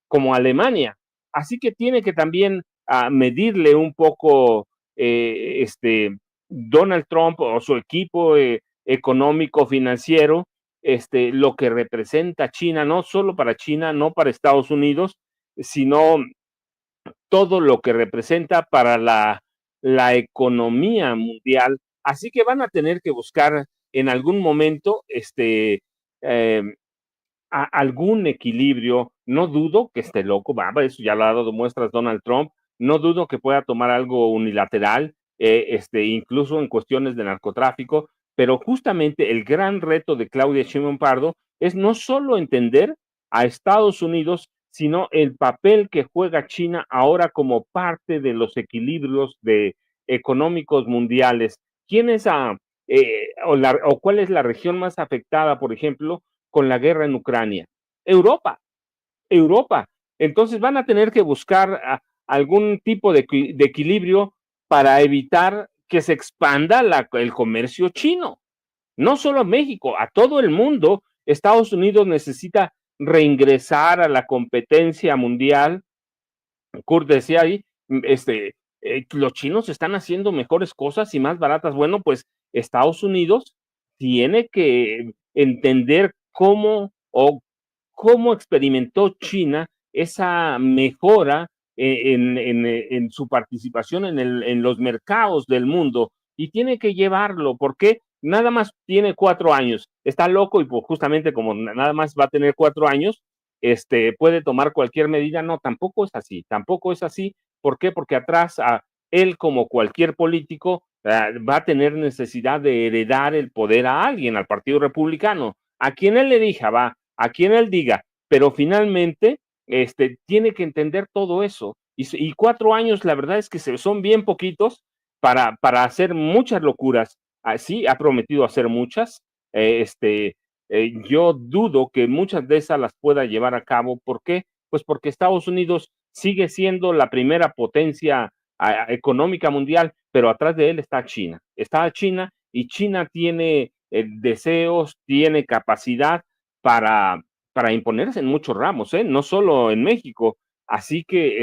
como Alemania. Así que tiene que también medirle un poco Donald Trump o su equipo económico financiero, lo que representa China, no solo para China, no para Estados Unidos, sino todo lo que representa para la economía mundial. Así que van a tener que buscar en algún momento algún equilibrio. No dudo que esté loco, eso ya lo ha dado muestras Donald Trump. No dudo que pueda tomar algo unilateral, incluso en cuestiones de narcotráfico, pero justamente el gran reto de Claudia Sheinbaum Pardo es no solo entender a Estados Unidos, sino el papel que juega China ahora como parte de los equilibrios económicos mundiales. ¿Quién es o cuál es la región más afectada, por ejemplo, con la guerra en Ucrania? Europa. Entonces van a tener que buscar algún tipo de equilibrio para evitar que se expanda el comercio chino. No solo a México, a todo el mundo. Estados Unidos necesita reingresar a la competencia mundial. Kurt decía ahí, los chinos están haciendo mejores cosas y más baratas. Bueno, pues Estados Unidos tiene que entender cómo experimentó China esa mejora en su participación en los mercados del mundo. y tiene que llevarlo, porque nada más tiene 4 años, está loco y pues justamente como nada más va a tener 4 años, puede tomar cualquier medida. No, tampoco es así, tampoco es así. ¿Por qué? Porque atrás él, como cualquier político, va a tener necesidad de heredar el poder a alguien, al Partido Republicano, a quien él le diga, a quien él diga, pero finalmente tiene que entender todo eso. Y 4 años, la verdad es que son bien poquitos para hacer muchas locuras. Sí, ha prometido hacer muchas. Yo dudo que muchas de esas las pueda llevar a cabo. ¿Por qué? Pues porque Estados Unidos sigue siendo la primera potencia económica mundial, pero atrás de él está China. Está China y China tiene deseos, tiene capacidad para imponerse en muchos ramos, no solo en México. Así que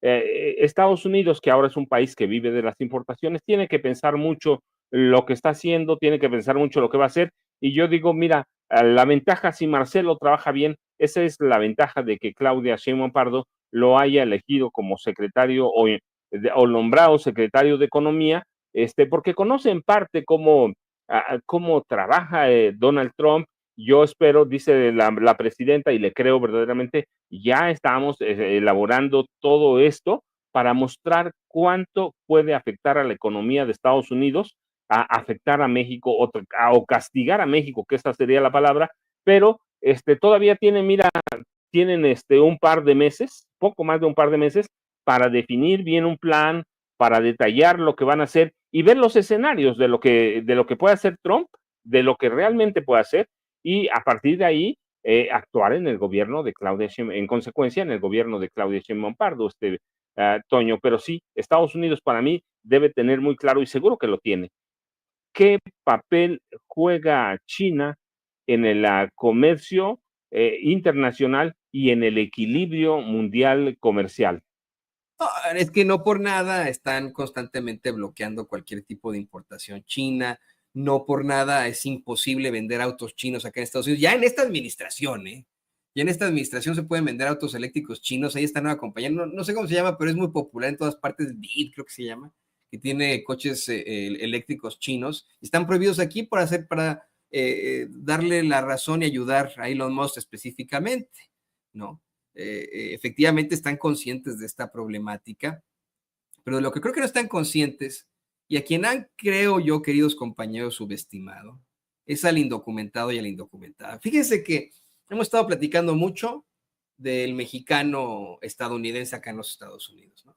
Estados Unidos, que ahora es un país que vive de las importaciones, tiene que pensar mucho lo que está haciendo, tiene que pensar mucho lo que va a hacer. Y yo digo, mira, la ventaja, si Marcelo trabaja bien, esa es la ventaja de que Claudia Sheinbaum Pardo lo haya elegido como secretario o nombrado secretario de Economía, porque conoce en parte cómo trabaja Donald Trump. Yo espero, dice la presidenta, y le creo verdaderamente, ya estamos elaborando todo esto para mostrar cuánto puede afectar a la economía de Estados Unidos, a afectar a México o castigar a México, que esta sería la palabra, pero todavía tienen un par de meses, poco más de un par de meses, para definir bien un plan, para detallar lo que van a hacer y ver los escenarios de lo que puede hacer Trump, de lo que realmente puede hacer, y a partir de ahí actuar en el gobierno de Claudia Sheinbaum, en consecuencia en el gobierno de Claudia Sheinbaum Pardo, Toño. Pero sí, Estados Unidos para mí debe tener muy claro, y seguro que lo tiene, qué papel juega China en el comercio internacional y en el equilibrio mundial comercial. No, es que no por nada están constantemente bloqueando cualquier tipo de importación china, no por nada es imposible vender autos chinos acá en Estados Unidos. Ya en esta administración, ya en esta administración se pueden vender autos eléctricos chinos. Hay esta nueva compañía, no sé cómo se llama, pero es muy popular en todas partes, BYD creo que se llama, que tiene coches eléctricos chinos. Están prohibidos aquí para darle la razón y ayudar a Elon Musk específicamente, ¿no? Efectivamente están conscientes de esta problemática, pero de lo que creo que no están conscientes, y a quien han, creo yo, queridos compañeros, subestimado, es al indocumentado y a la indocumentada. Fíjense que hemos estado platicando mucho del mexicano estadounidense acá en los Estados Unidos, ¿no?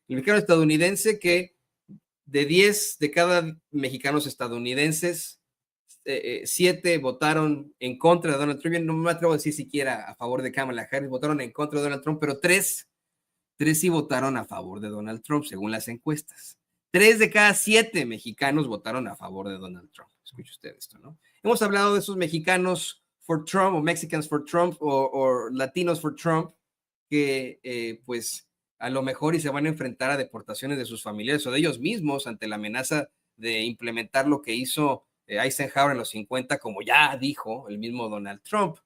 El mexicano estadounidense que de 10 de cada mexicanos estadounidenses, 7 votaron en contra de Donald Trump. No me atrevo a decir siquiera a favor de Kamala Harris, votaron en contra de Donald Trump, pero 3 sí votaron a favor de Donald Trump, según las encuestas. 3 de cada 7 mexicanos votaron a favor de Donald Trump. Escuche usted esto, ¿no? Hemos hablado de esos mexicanos for Trump, o Mexicans for Trump, o Latinos for Trump, que pues a lo mejor y se van a enfrentar a deportaciones de sus familiares o de ellos mismos ante la amenaza de implementar lo que hizo Eisenhower en los 50, como ya dijo el mismo Donald Trump.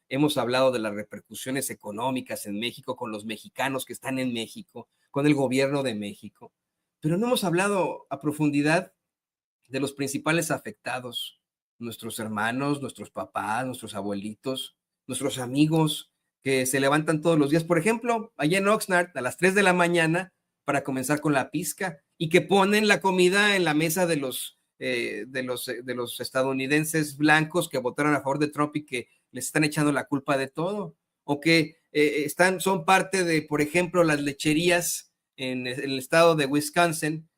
Hemos hablado de las repercusiones económicas en México con los mexicanos que están en México, con el gobierno de México, pero no hemos hablado a profundidad de los principales afectados, nuestros hermanos, nuestros papás, nuestros abuelitos, nuestros amigos que se levantan todos los días, por ejemplo, allá en Oxnard a las 3 de la mañana para comenzar con la pizca y que ponen la comida en la mesa de los estadounidenses blancos que votaron a favor de Trump y que les están echando la culpa de todo, o que son parte de, por ejemplo, las lecherías en el estado de Wisconsin,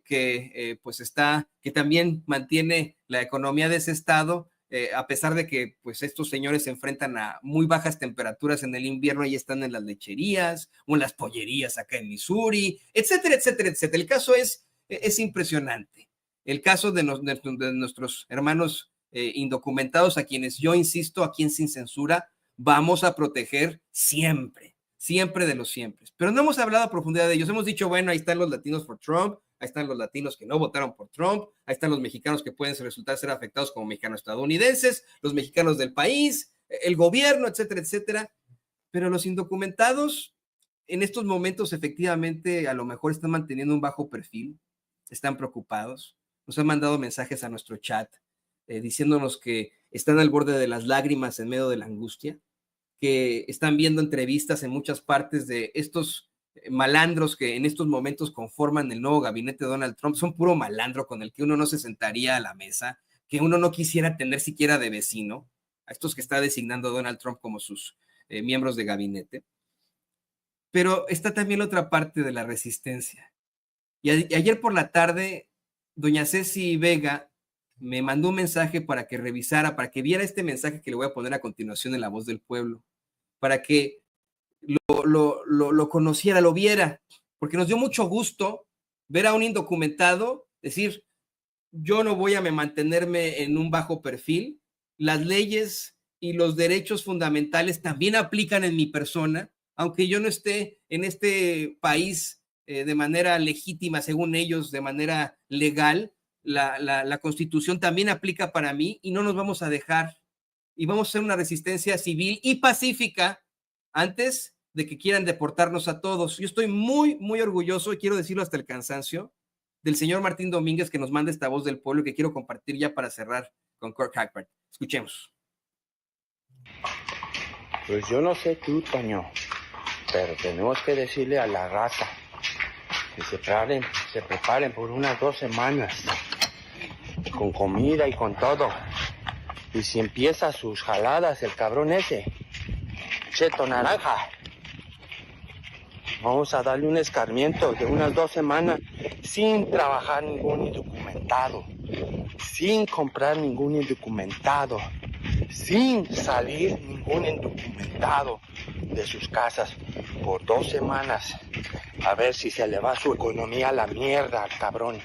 que también mantiene la economía de ese estado, a pesar de que pues estos señores se enfrentan a muy bajas temperaturas en el invierno, y están en las lecherías o en las pollerías acá en Missouri, etcétera, etcétera, etcétera. El caso es impresionante. El caso de nuestros hermanos indocumentados, a quienes yo insisto, aquí en Sin Censura, vamos a proteger siempre, siempre de los siempre. Pero no hemos hablado a profundidad de ellos. Hemos dicho, bueno, ahí están los latinos por Trump, ahí están los latinos que no votaron por Trump, ahí están los mexicanos que pueden resultar ser afectados como mexicanos estadounidenses, los mexicanos del país, el gobierno, etcétera, etcétera. Pero los indocumentados en estos momentos efectivamente a lo mejor están manteniendo un bajo perfil, están preocupados. nos han mandado mensajes a nuestro chat diciéndonos que están al borde de las lágrimas en medio de la angustia, que están viendo entrevistas en muchas partes de estos malandros que en estos momentos conforman el nuevo gabinete de Donald Trump. Son puro malandro con el que uno no se sentaría a la mesa, que uno no quisiera tener siquiera de vecino, a estos que está designando Donald Trump como sus miembros de gabinete. Pero está también la otra parte de la resistencia. Y ayer por la tarde, doña Ceci Vega me mandó un mensaje para que revisara, para que viera este mensaje que le voy a poner a continuación en La Voz del Pueblo, para que lo conociera, lo viera, porque nos dio mucho gusto ver a un indocumentado decir, yo no voy a mantenerme en un bajo perfil, las leyes y los derechos fundamentales también aplican en mi persona, aunque yo no esté en este país de manera legítima, según ellos, de manera legal, la Constitución también aplica para mí y no nos vamos a dejar y vamos a hacer una resistencia civil y pacífica antes de que quieran deportarnos a todos. Yo estoy muy, muy orgulloso y quiero decirlo hasta el cansancio del señor Martín Domínguez que nos manda esta Voz del Pueblo y que quiero compartir ya para cerrar con Kirk Hagbard. Escuchemos. Pues yo no sé tú, Toño, pero tenemos que decirle a la raza que se preparen por unas 2 semanas con comida y con todo. Y si empieza sus jaladas el cabrón ese, Cheto Naranja, vamos a darle un escarmiento de unas 2 semanas sin trabajar ningún indocumentado, sin comprar ningún indocumentado, sin salir ningún indocumentado de sus casas por 2 semanas. A ver si se le va su economía a la mierda, cabrón.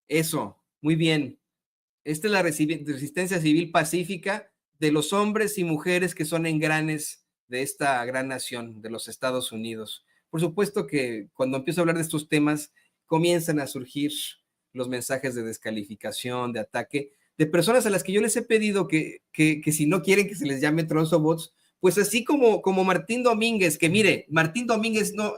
Eso, muy bien. Esta es la resistencia civil pacífica de los hombres y mujeres que son engranes de esta gran nación, de los Estados Unidos. Por supuesto que cuando empiezo a hablar de estos temas, comienzan a surgir los mensajes de descalificación, de ataque, de personas a las que yo les he pedido que si no quieren que se les llame tronzobots, pues así como Martín Domínguez, que mire, Martín Domínguez no,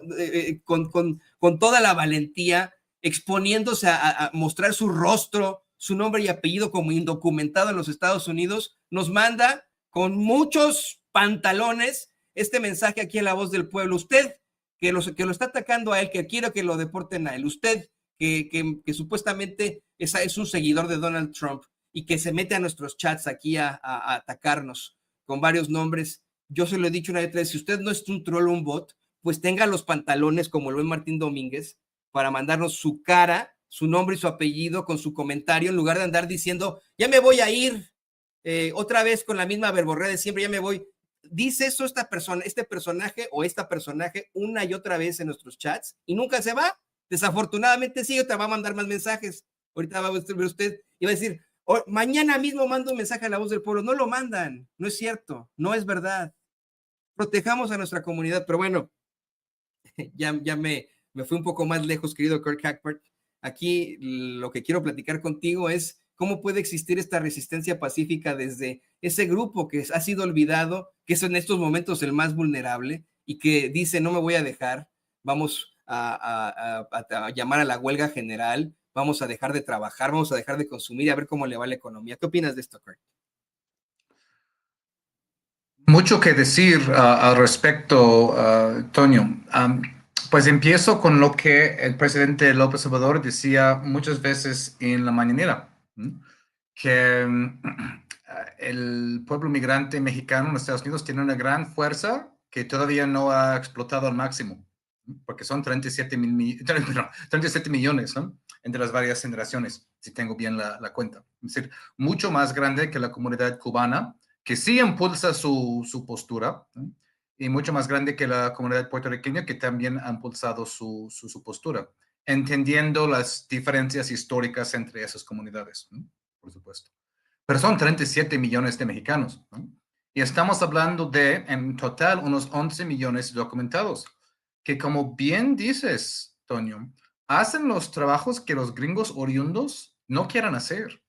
con toda la valentía, exponiéndose a mostrar su rostro, su nombre y apellido como indocumentado en los Estados Unidos, nos manda con muchos pantalones este mensaje aquí en La Voz del Pueblo. Usted que lo está atacando a él, que quiere que lo deporten a él, usted que supuestamente es un seguidor de Donald Trump y que se mete a nuestros chats aquí a atacarnos con varios nombres. Yo se lo he dicho una vez, si usted no es un troll o un bot, pues tenga los pantalones como lo es Martín Domínguez para mandarnos su cara, su nombre y su apellido con su comentario, en lugar de andar diciendo, ya me voy a ir otra vez con la misma verborrea de siempre, ya me voy. Dice eso esta persona, este personaje o esta personaje una y otra vez en nuestros chats y nunca se va. Desafortunadamente sí, te va a mandar más mensajes. Ahorita va a ver usted y va a decir, mañana mismo mando un mensaje a La Voz del Pueblo. No lo mandan, no es cierto, no es verdad. Protejamos a nuestra comunidad, pero bueno, ya me fui un poco más lejos, querido Kirk Hagbard. Aquí lo que quiero platicar contigo es cómo puede existir esta resistencia pacífica desde ese grupo que ha sido olvidado, que es en estos momentos el más vulnerable y que dice no me voy a dejar, vamos a llamar a la huelga general, vamos a dejar de trabajar, vamos a dejar de consumir y a ver cómo le va la economía. ¿Qué opinas de esto, Kirk? Mucho que decir al respecto, Toño. Pues empiezo con lo que el presidente López Obrador decía muchas veces en la mañanera, que el pueblo migrante mexicano en los Estados Unidos tiene una gran fuerza que todavía no ha explotado al máximo, porque son 37 millones, ¿no? Entre las varias generaciones, si tengo bien la cuenta. Es decir, mucho más grande que la comunidad cubana, que sí impulsa su postura, ¿no? Y mucho más grande que la comunidad puertorriqueña, que también ha impulsado su postura, entendiendo las diferencias históricas entre esas comunidades, ¿no? Por supuesto. Pero son 37 millones de mexicanos, ¿no? Y estamos hablando de, en total, unos 11 millones documentados, que como bien dices, Toño, hacen los trabajos que los gringos oriundos no quieren hacer.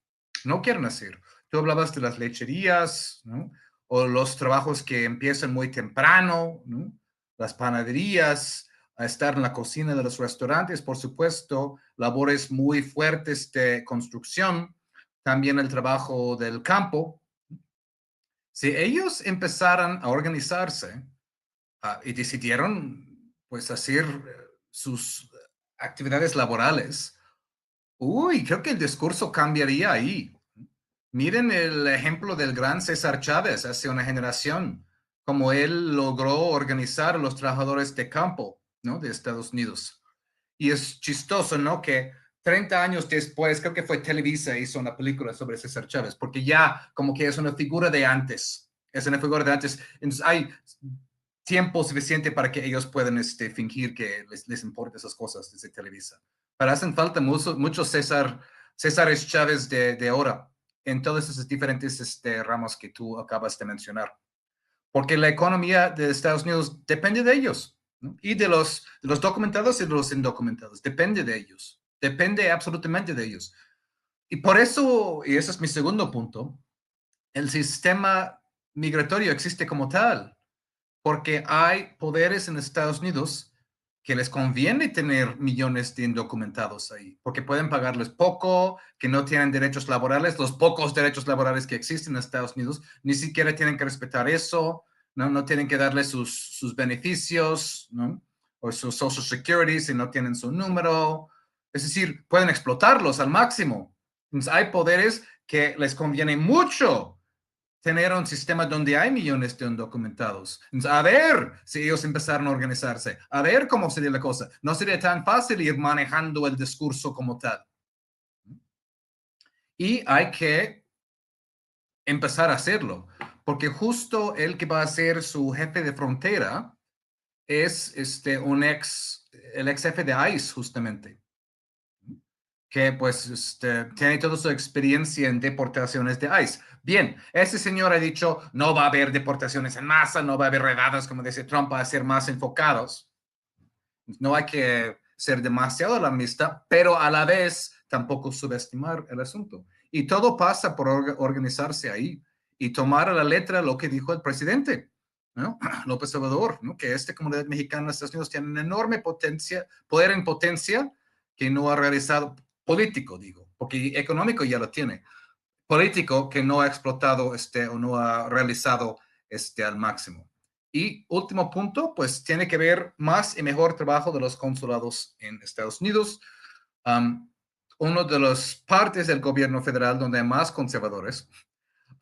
No quieren hacer. Tú hablabas de las lecherías, ¿no? O los trabajos que empiezan muy temprano, ¿no? Las panaderías, a estar en la cocina de los restaurantes, por supuesto, labores muy fuertes de construcción, también el trabajo del campo. Si ellos empezaran a organizarse y decidieron pues hacer sus actividades laborales, creo que el discurso cambiaría ahí. Miren el ejemplo del gran César Chávez hace una generación, como él logró organizar a los trabajadores de campo, ¿no? De Estados Unidos. Y es chistoso, ¿no? Que 30 años después, creo que fue Televisa, hizo una película sobre César Chávez, porque ya como que es una figura de antes. Es una figura de antes. Entonces hay tiempo suficiente para que ellos puedan fingir que les importan esas cosas desde Televisa. Pero hacen falta muchos Césares Chávez de ahora en todos esos diferentes ramos que tú acabas de mencionar. Porque la economía de Estados Unidos depende de ellos, ¿no? Y de los documentados y de los indocumentados. Depende de ellos. Depende absolutamente de ellos. Y por eso, y ese es mi segundo punto, el sistema migratorio existe como tal. Porque hay poderes en Estados Unidos que les conviene tener millones de indocumentados ahí, porque pueden pagarles poco, que no tienen derechos laborales, los pocos derechos laborales que existen en Estados Unidos, ni siquiera tienen que respetar eso, no tienen que darles sus beneficios, ¿no? O sus Social Security si no tienen su número. Es decir, pueden explotarlos al máximo. Entonces, hay poderes que les conviene mucho tener un sistema donde hay millones de indocumentados. A ver si ellos empezaron a organizarse, a ver cómo sería la cosa. No sería tan fácil ir manejando el discurso como tal. Y hay que empezar a hacerlo, porque justo el que va a ser su jefe de frontera es el ex jefe de ICE, justamente, que pues tiene toda su experiencia en deportaciones de ICE. Bien, ese señor ha dicho, no va a haber deportaciones en masa, no va a haber redadas, como dice Trump, va a ser más enfocados. No hay que ser demasiado alarmista, pero a la vez tampoco subestimar el asunto. Y todo pasa por organizarse ahí y tomar a la letra lo que dijo el presidente, ¿no? López Obrador, ¿no? Que esta comunidad mexicana en Estados Unidos tiene una enorme poder en potencia que no ha realizado, político digo, porque económico ya lo tiene, político que no ha explotado o no ha realizado al máximo. Y último punto, pues tiene que ver más y mejor trabajo de los consulados en Estados Unidos. Uno de las partes del gobierno federal donde hay más conservadores,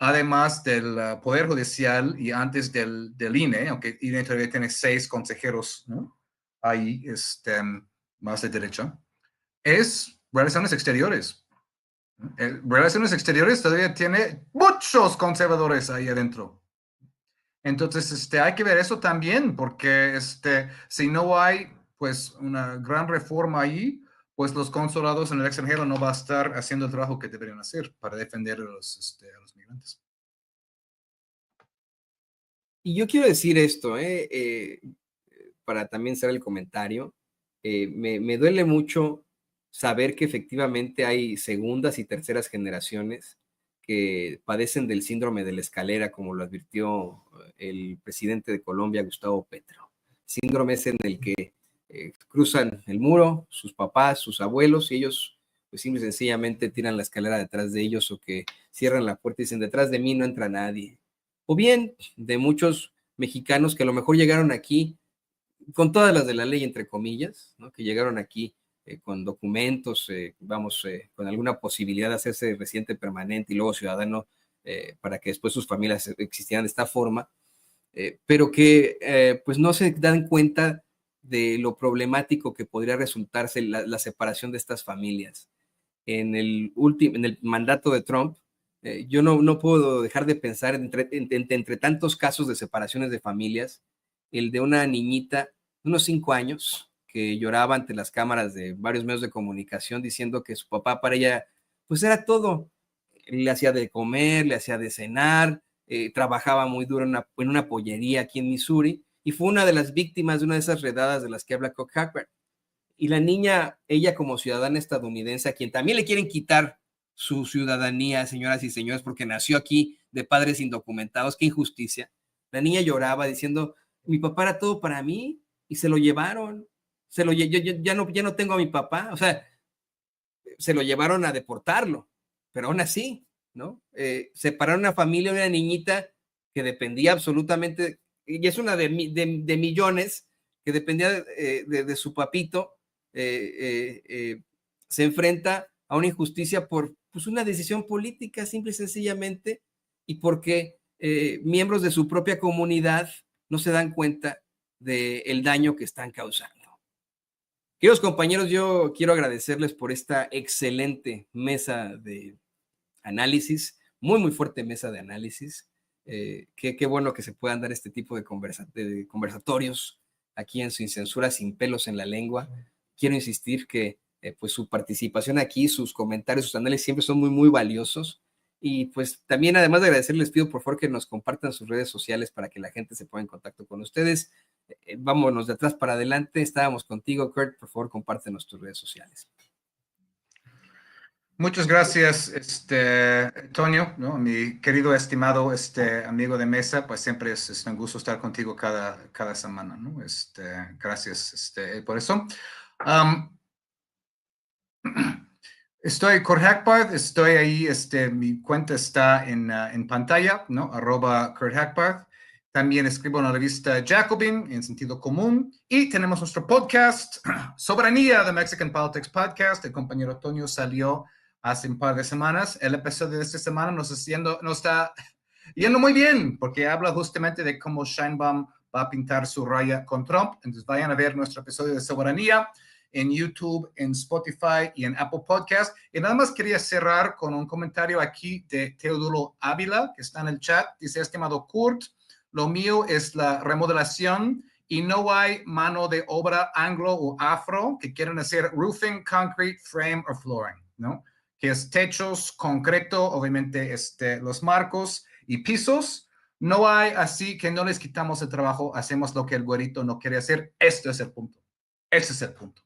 además del Poder Judicial y antes del INE, aunque INE todavía tiene 6 consejeros, ¿no? Ahí, más de derecha, es Relaciones Exteriores. Relaciones Exteriores todavía tiene muchos conservadores ahí adentro. Entonces, hay que ver eso también, porque si no hay pues una gran reforma ahí, pues los consulados en el extranjero no va a estar haciendo el trabajo que deberían hacer para defender a los migrantes. Y yo quiero decir esto, para también hacer el comentario, me duele mucho saber que efectivamente hay segundas y terceras generaciones que padecen del síndrome de la escalera, como lo advirtió el presidente de Colombia, Gustavo Petro. Síndrome es en el que cruzan el muro, sus papás, sus abuelos, y ellos pues simple y sencillamente tiran la escalera detrás de ellos, o que cierran la puerta y dicen, detrás de mí no entra nadie. O bien de muchos mexicanos que a lo mejor llegaron aquí con todas las de la ley, entre comillas, ¿no? Que llegaron aquí con documentos, con alguna posibilidad de hacerse residente permanente y luego ciudadano, para que después sus familias existieran de esta forma, pero que pues no se dan cuenta de lo problemático que podría resultarse la separación de estas familias. En el mandato de Trump, yo no puedo dejar de pensar entre tantos casos de separaciones de familias, el de una niñita de unos 5 años que lloraba ante las cámaras de varios medios de comunicación diciendo que su papá para ella pues era todo. Le hacía de comer, le hacía de cenar, trabajaba muy duro en una pollería aquí en Missouri, y fue una de las víctimas de una de esas redadas de las que habla Cock Hackberg. Y la niña, ella como ciudadana estadounidense, a quien también le quieren quitar su ciudadanía, señoras y señores, porque nació aquí de padres indocumentados, qué injusticia. La niña lloraba diciendo, mi papá era todo para mí y se lo llevaron. ya no tengo a mi papá, o sea, se lo llevaron a deportarlo, pero aún así, ¿no? Separaron una familia, una niñita que dependía absolutamente, y es una de millones, que dependía de su papito, se enfrenta a una injusticia por pues, una decisión política, simple y sencillamente, y porque miembros de su propia comunidad no se dan cuenta del daño que están causando. Queridos compañeros, yo quiero agradecerles por esta excelente mesa de análisis, muy fuerte mesa de análisis. Qué bueno que se puedan dar este tipo de conversatorios aquí en Sin Censura, sin pelos en la lengua. Quiero insistir que pues su participación aquí, sus comentarios, sus análisis siempre son muy valiosos. Y pues también, además de agradecerles, les pido por favor que nos compartan sus redes sociales para que la gente se ponga en contacto con ustedes. Vámonos de atrás para adelante. Estábamos contigo, Kurt. Por favor, compártenos tus redes sociales. Muchas gracias, Toño, ¿no? Mi querido, estimado amigo de mesa, pues siempre es un gusto estar contigo cada semana, ¿no? Gracias por eso. Estoy Kurt Hackbarth, estoy ahí, mi cuenta está en pantalla, ¿no? @Kurt Hackbarth. También escribo en la revista Jacobin, en Sentido Común, y tenemos nuestro podcast, Soberanía, The Mexican Politics Podcast. El compañero Toño salió hace un par de semanas. El episodio de esta semana nos está yendo muy bien, porque habla justamente de cómo Sheinbaum va a pintar su raya con Trump. Entonces vayan a ver nuestro episodio de Soberanía en YouTube, en Spotify y en Apple Podcast. Y nada más quería cerrar con un comentario aquí de Teodulo Ávila, que está en el chat. Dice, estimado Kurt, lo mío es la remodelación y no hay mano de obra anglo o afro que quieran hacer roofing, concrete, frame o flooring, ¿no? Que es techos, concreto, obviamente los marcos y pisos. No hay, así que no les quitamos el trabajo, hacemos lo que el güerito no quiere hacer. Este es el punto. Ese es el punto.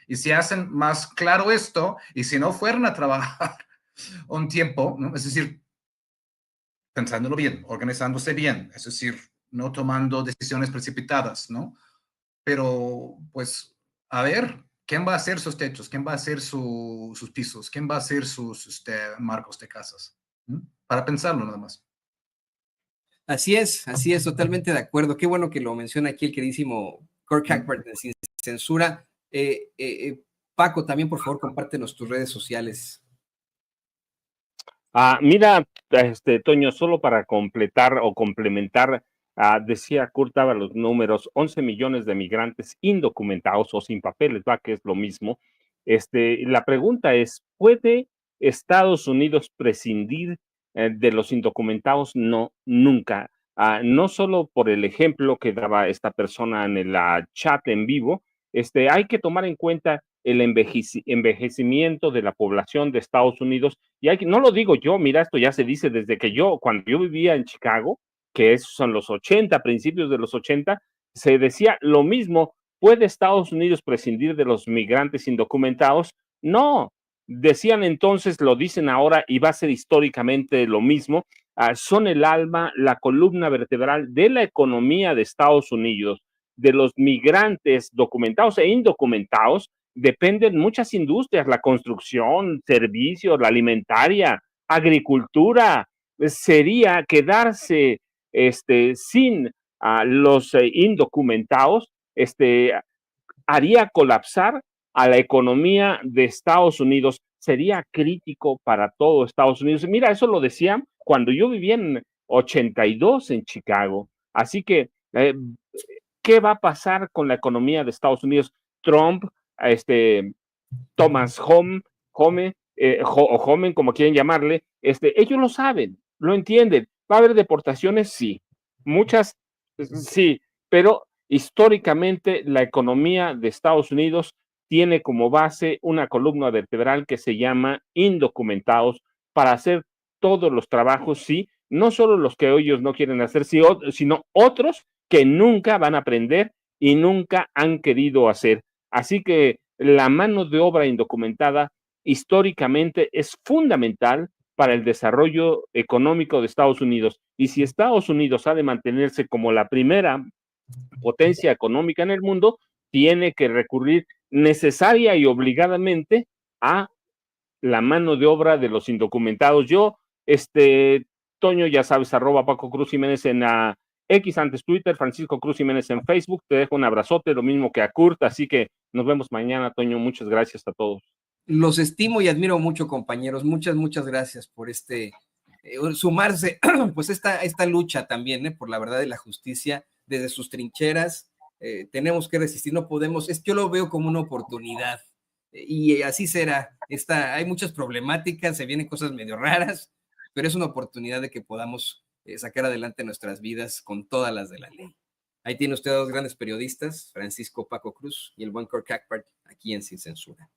Y si hacen más claro esto, y si no fueran a trabajar un tiempo, ¿no? Es decir, pensándolo bien, organizándose bien, es decir, no tomando decisiones precipitadas, ¿no? Pero, pues, a ver, ¿quién va a hacer sus techos? ¿Quién va a hacer sus pisos? ¿Quién va a hacer sus marcos de casas? Para pensarlo nada más. Así es, totalmente de acuerdo. Qué bueno que lo menciona aquí el queridísimo Kurt Hackbarth de Sin Censura. Paco, también por favor compártenos tus redes sociales. Mira, Toño, solo para completar o complementar, decía Kurt, daba los números, 11 millones de migrantes indocumentados o sin papeles, va, que es lo mismo. La pregunta es, ¿puede Estados Unidos prescindir de los indocumentados? No, nunca. No solo por el ejemplo que daba esta persona en el chat en vivo, hay que tomar en cuenta el envejecimiento de la población de Estados Unidos, y no lo digo yo, mira, esto ya se dice desde que cuando yo vivía en Chicago, que esos son los 80, principios de los 80, se decía lo mismo. ¿Puede Estados Unidos prescindir de los migrantes indocumentados? No, decían entonces, lo dicen ahora y va a ser históricamente lo mismo. Son el alma, la columna vertebral de la economía de Estados Unidos. De los migrantes documentados e indocumentados dependen muchas industrias, la construcción, servicios, la alimentaria, agricultura. Sería quedarse sin los indocumentados, haría colapsar a la economía de Estados Unidos, sería crítico para todo Estados Unidos. Mira, eso lo decían cuando yo vivía en 82 en Chicago. Así que, ¿qué va a pasar con la economía de Estados Unidos? Trump, Thomas Homen, como quieren llamarle, ellos lo saben, lo entienden. ¿Va a haber deportaciones? Sí. Muchas, sí, pero históricamente la economía de Estados Unidos tiene como base una columna vertebral que se llama indocumentados para hacer todos los trabajos, sí, no solo los que ellos no quieren hacer, sino otros que nunca van a aprender y nunca han querido hacer. Así que la mano de obra indocumentada históricamente es fundamental para el desarrollo económico de Estados Unidos. Y si Estados Unidos ha de mantenerse como la primera potencia económica en el mundo, tiene que recurrir necesaria y obligadamente a la mano de obra de los indocumentados. Yo, Toño, ya sabes, @ Paco Cruz Jiménez en X, antes Twitter, Francisco Cruz Jiménez en Facebook. Te dejo un abrazote, lo mismo que a Kurt, así que nos vemos mañana, Toño. Muchas gracias a todos. Los estimo y admiro mucho, compañeros. Muchas gracias por sumarse, pues esta lucha también, por la verdad y la justicia desde sus trincheras. Tenemos que resistir, no podemos, yo lo veo como una oportunidad. Y así será. Hay muchas problemáticas, se vienen cosas medio raras, pero es una oportunidad de que podamos sacar adelante nuestras vidas con todas las de la ley. Ahí tiene usted a dos grandes periodistas, Francisco Paco Cruz y el buen Kurt Cackpart, aquí en Sin Censura.